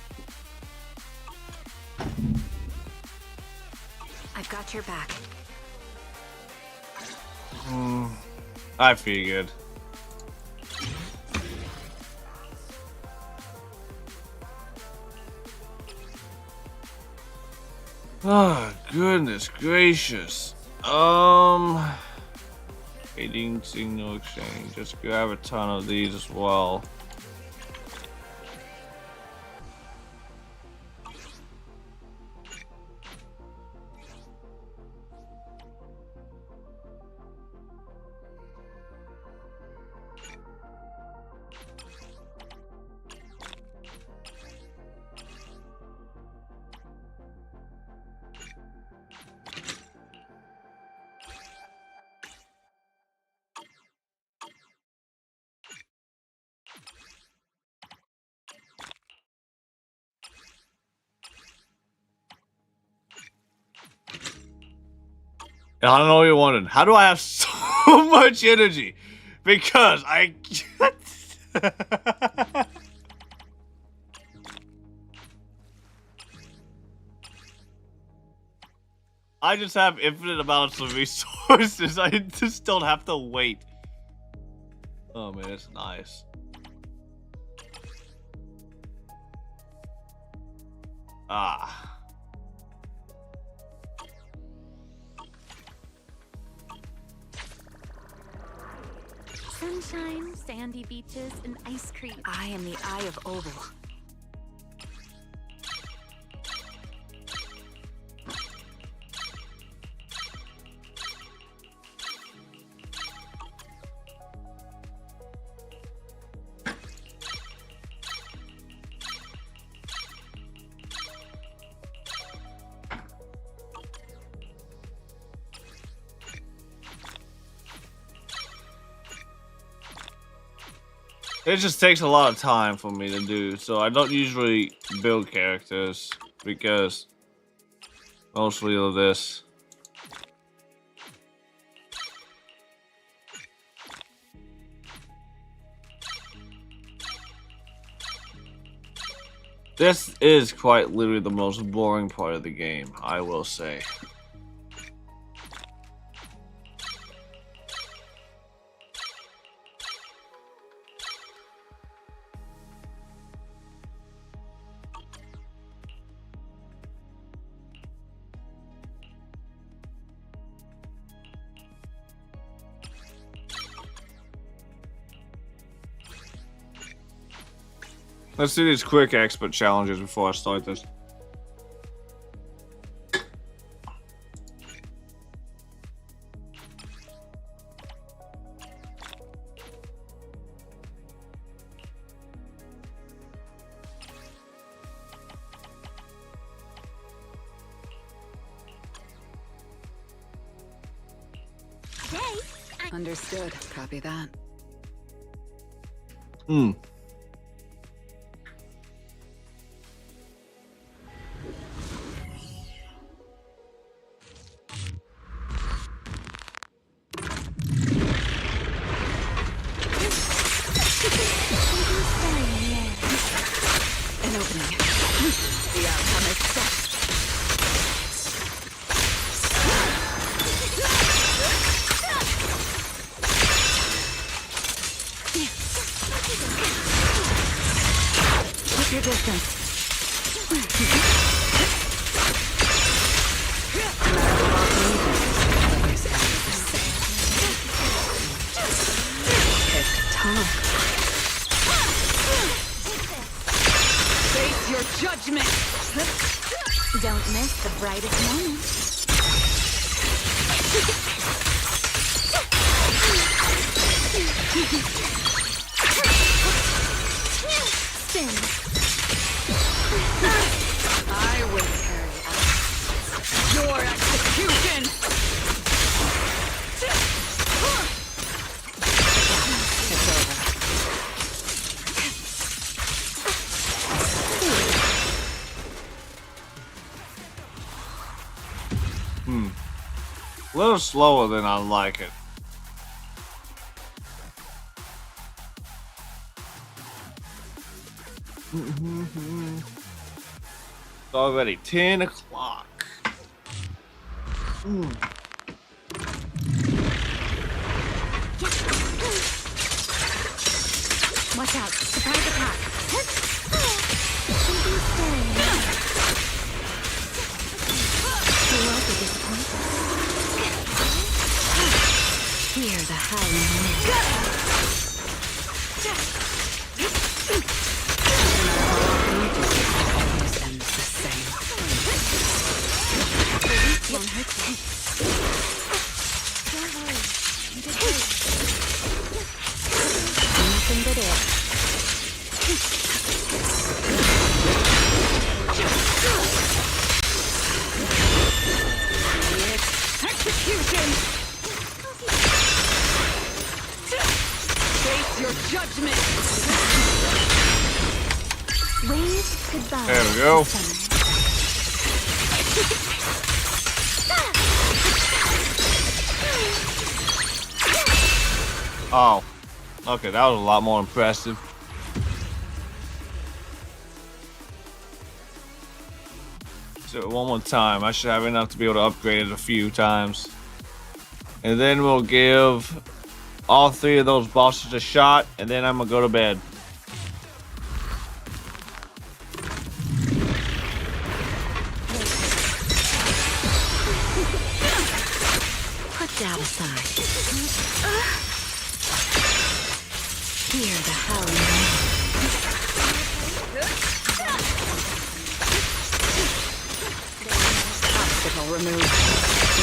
I've got your back. I figured. Oh, goodness gracious. Trading signal exchange. Just grab a ton of these as well. I don't know what you're wondering. How do I have so much energy? Because I... I just have infinite amounts of resources. I just don't have to wait. Oh man, it's nice. Ah. Sunshine, sandy beaches, and ice cream. I am the Eye of Oval. It just takes a lot of time for me to do, so I don't usually build characters because mostly of this. This is quite literally the most boring part of the game, I will say. Let's do these quick expert challenges before I start this. Understood. Copy that. An opening. The outcome is set. Keep your distance. Face your judgment. Don't miss the brightest moment. Spin. I will carry out your execution. It's over. A little slower than I like it. It's already 10 o'clock. Watch out. Surprise attack. Something's stirring. You won't be disappointed. Hear the howling wind. Always ends the same. The weak won't hurt you. Don't worry. You did great. Nothing but it. Execution! Face your judgment! Wave goodbye. There we go. Summer. Oh. Okay, that was a lot more impressive. So one more time. I should have enough to be able to upgrade it a few times. And then we'll give all three of those bosses a shot, and then I'm gonna go to bed. Put doubt aside. Hear the howling wind. Obstacle removed. No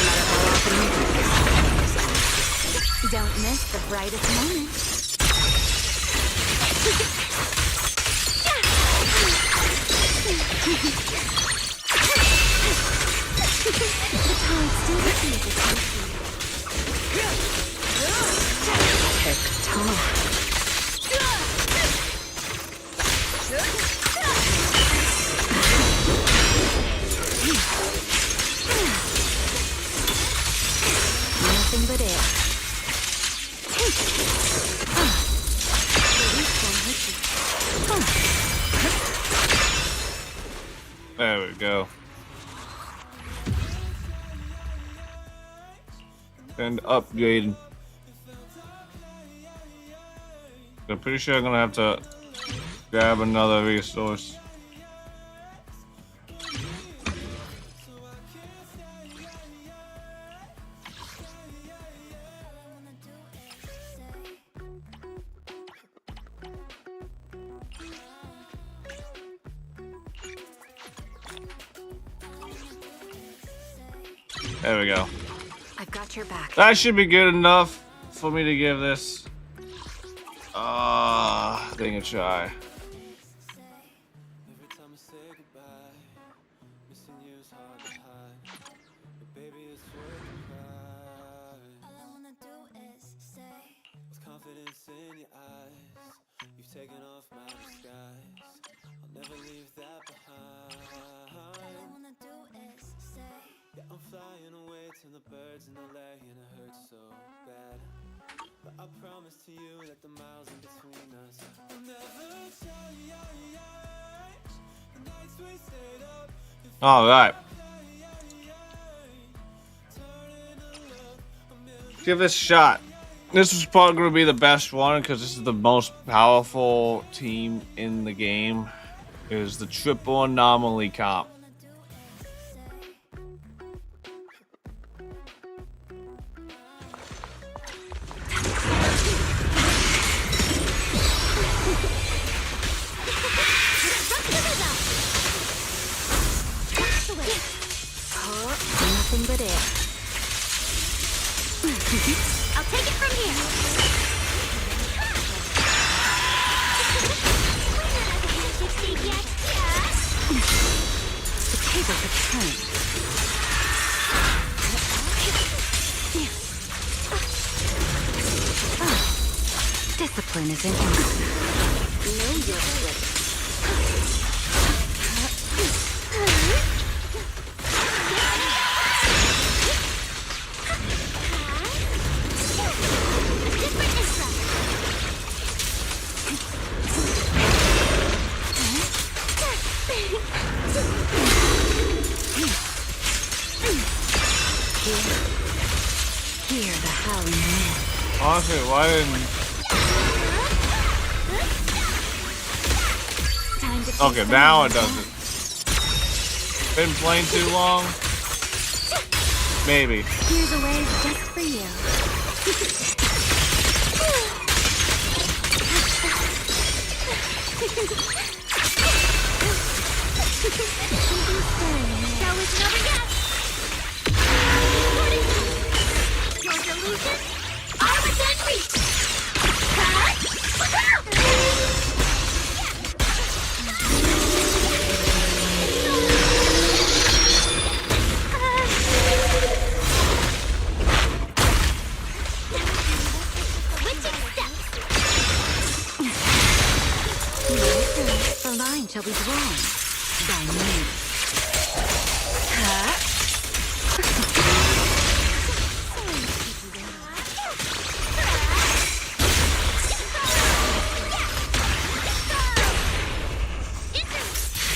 matter how often you do this, Don't miss the brightest moment. The tide still refuses to recede. tick-tock. nothing but air. There we go. And upgrade. I'm pretty sure I'm gonna have to grab another resource. There we go. I've got your back. That should be good enough for me to give this thing a try. I'm flying away to the birds in LA and it hurts so bad. But I promise to you that the miles in between us will never change. The nights we stayed up. All right. Give this a shot. This is probably going to be the best one because this is the most powerful team in the game. Is the triple anomaly comp. Nothing but air. I'll take it from here. The tables have turned. Discipline is an enemy. Know your place. Hear the howling wind. Honestly, why didn't... Time to Okay, now it doesn't. Been playing too long? Maybe. Here's a wave just for you. Shall we over yet? Your delusion? I within reach! Switching steps! The line shall be drawn by me.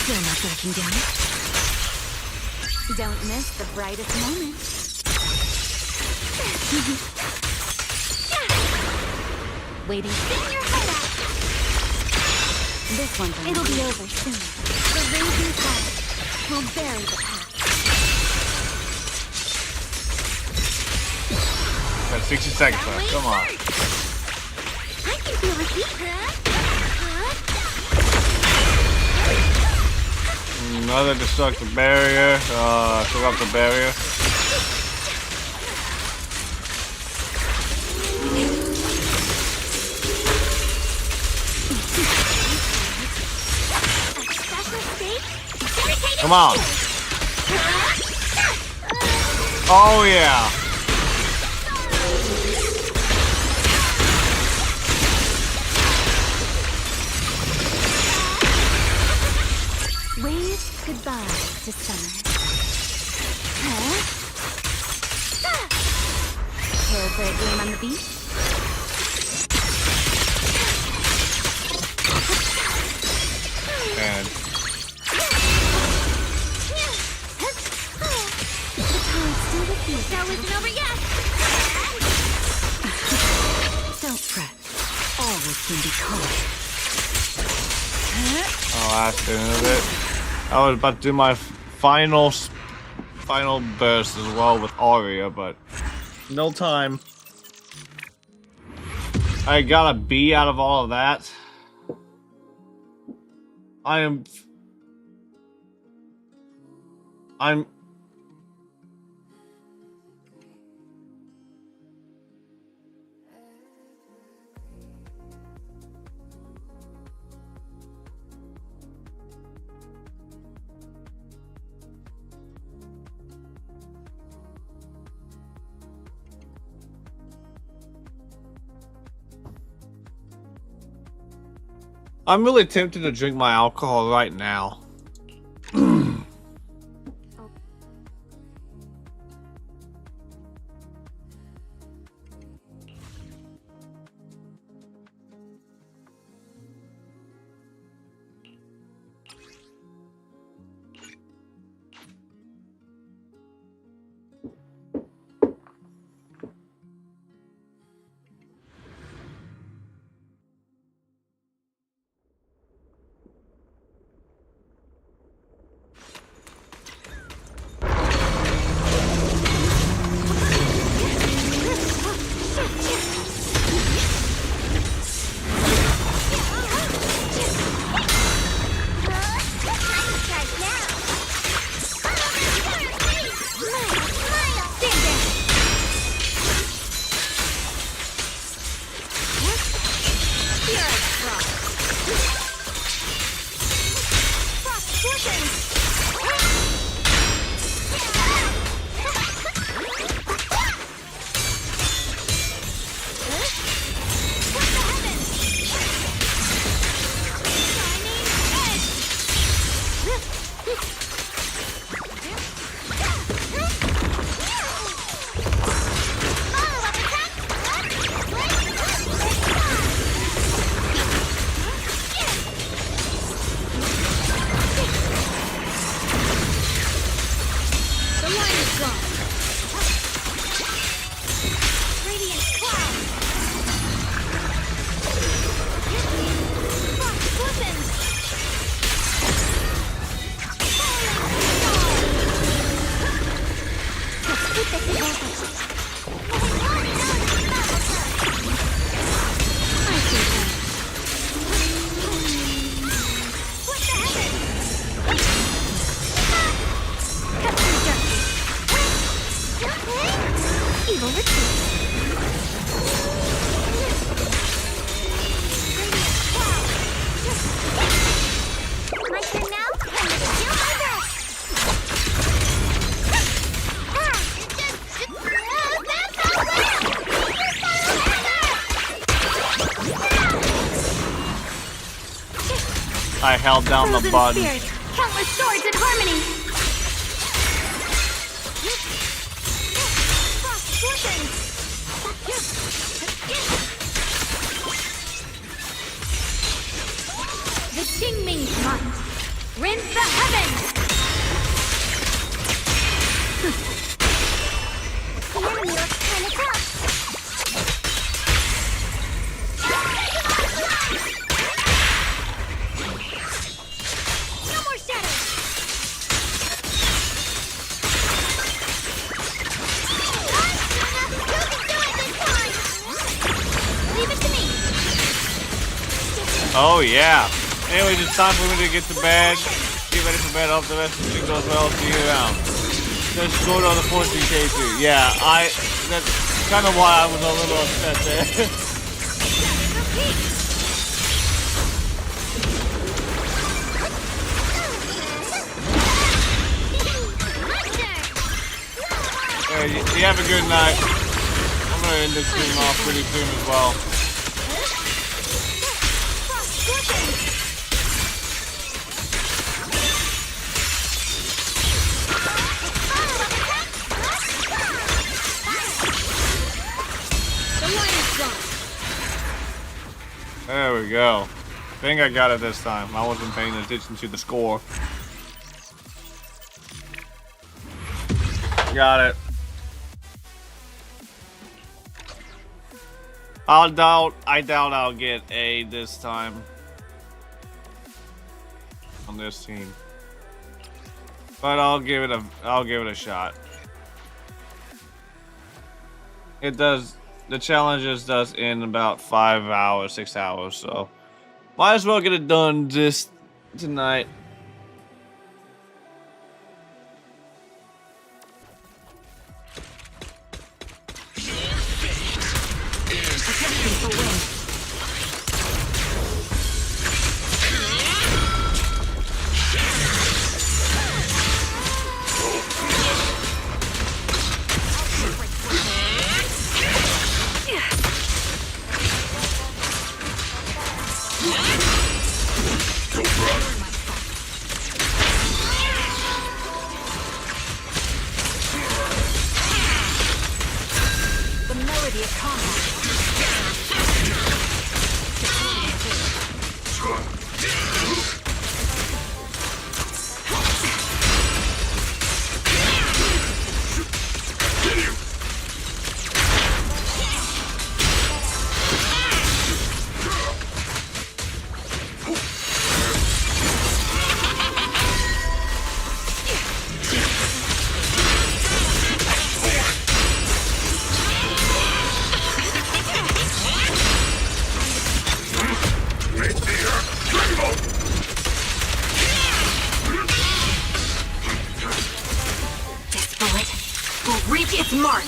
Still not backing down. Don't miss the brightest moment. Waiting. Spin your head out! This one's on It'll me. be over soon. The raging tide will bury the past. Got 60 seconds That left. way Come on. first. I can feel the heat. Another destructive barrier. Took up the barrier. Special state dedicated Come on. to Oh yeah. Wave goodbye to summer. for a game on the beach? And Show isn't over yet. Don't fret. All can be caught. oh, that's the end of it. I was about to do my final burst as well with Aria, but no time. I got a B out of all of that. I'm really tempted to drink my alcohol right now. I held down the button. Spirit, countless swords in harmony. The Qingming Smite. Rinse the heavens. The enemy looks kind of tough. Oh yeah. Anyways, it's time for me to get to bed. Get ready for bed. Hope the rest of the week goes well. See you around. Just go to the 14K2. Yeah, that's kind of why I was a little upset there. Hey, you have a good night. I'm gonna end this stream off pretty soon as well. There we go. I think I got it this time. I wasn't paying attention to the score. Got it. I doubt I'll get A this time on this team. But I'll give it a shot. It does, the challenges does in about 5 hours, 6 hours, so might as well get it done just tonight. Its mark.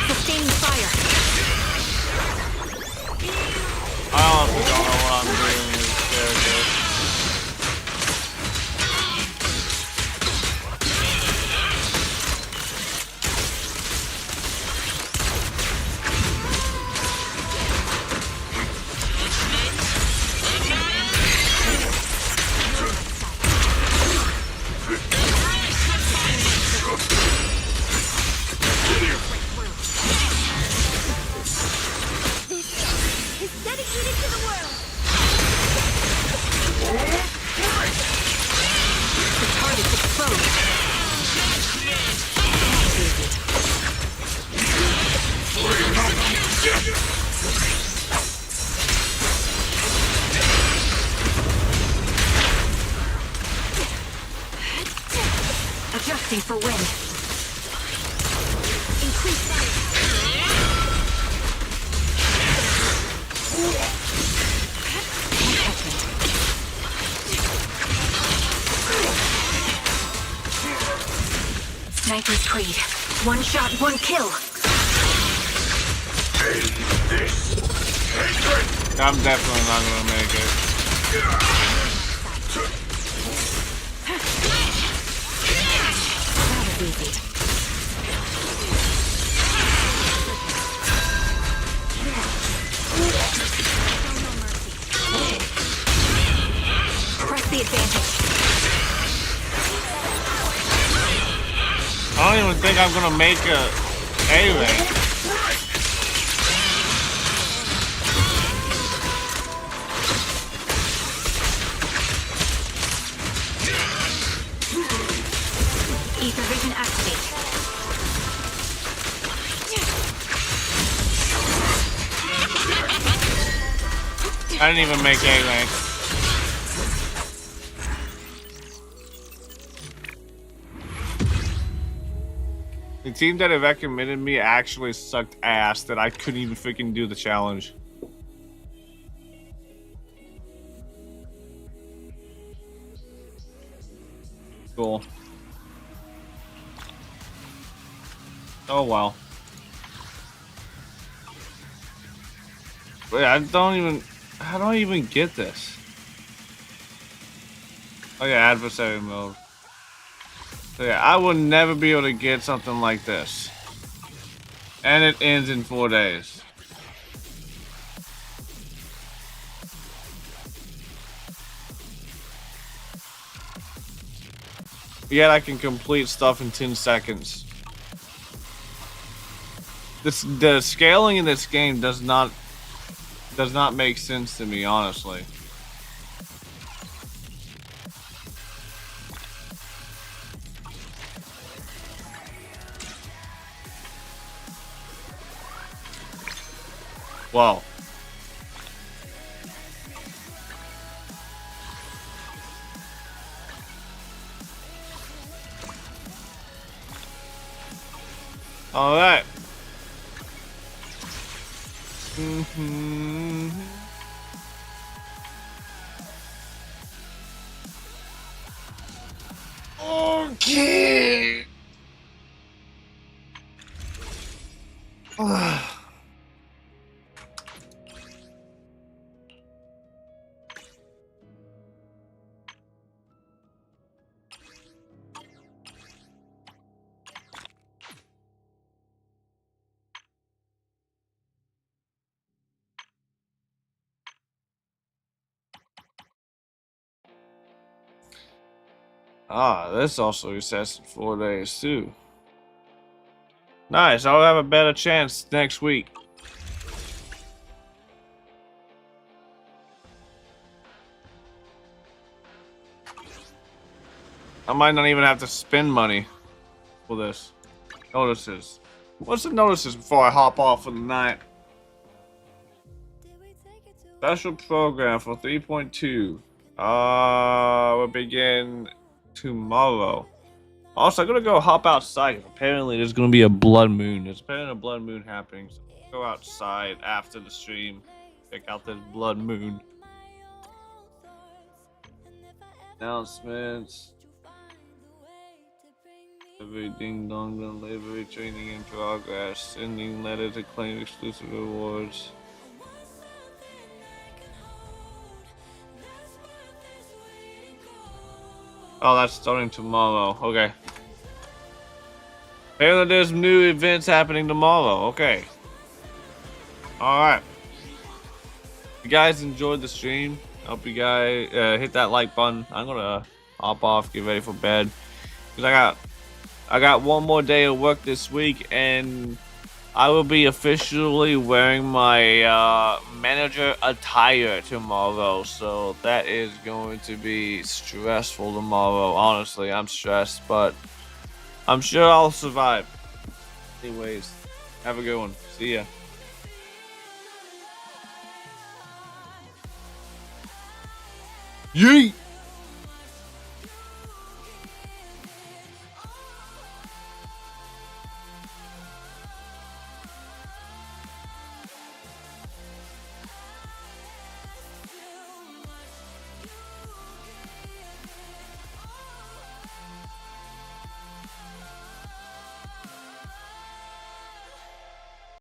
Sustaining fire. I honestly don't know what I'm doing with this character. Adjusting for wind. Increase fire. Sniper's Creed. One shot, one kill. I'm definitely not gonna make it. Easy. Press the advantage. I don't even think I'm gonna make a rank. Ether vision activate. I didn't even make A rank. The team that had recommended me actually sucked ass that I couldn't even freaking do the challenge. Cool. Oh well. Wait, how do I even get this? Oh yeah, adversary mode. So yeah, I will never be able to get something like this. And it ends in 4 days. Yet I can complete stuff in 10 seconds. The scaling in this game does not make sense to me, honestly. Wow. All right. Okay. This also resets in 4 days too. Nice, I'll have a better chance next week. I might not even have to spend money for this. Notices. What's the notices before I hop off for the night? Special program for 3.2. Will begin tomorrow. Also, I'm gonna go hop outside. Apparently, there's gonna be a blood moon. There's apparently a blood moon happening. So go outside after the stream. Check out this blood moon. Announcements. Every ding dong delivery training in progress. Sending letter to claim exclusive rewards. Oh, that's starting tomorrow. Okay. Apparently there's new events happening tomorrow. Okay. Alright. If you guys enjoyed the stream, I hope you guys hit that like button. I'm gonna hop off, get ready for bed. Because I got one more day of work this week, and I will be officially wearing my manager attire tomorrow. So that is going to be stressful tomorrow. Honestly, I'm stressed, but I'm sure I'll survive. Anyways, have a good one. See ya. Yeet!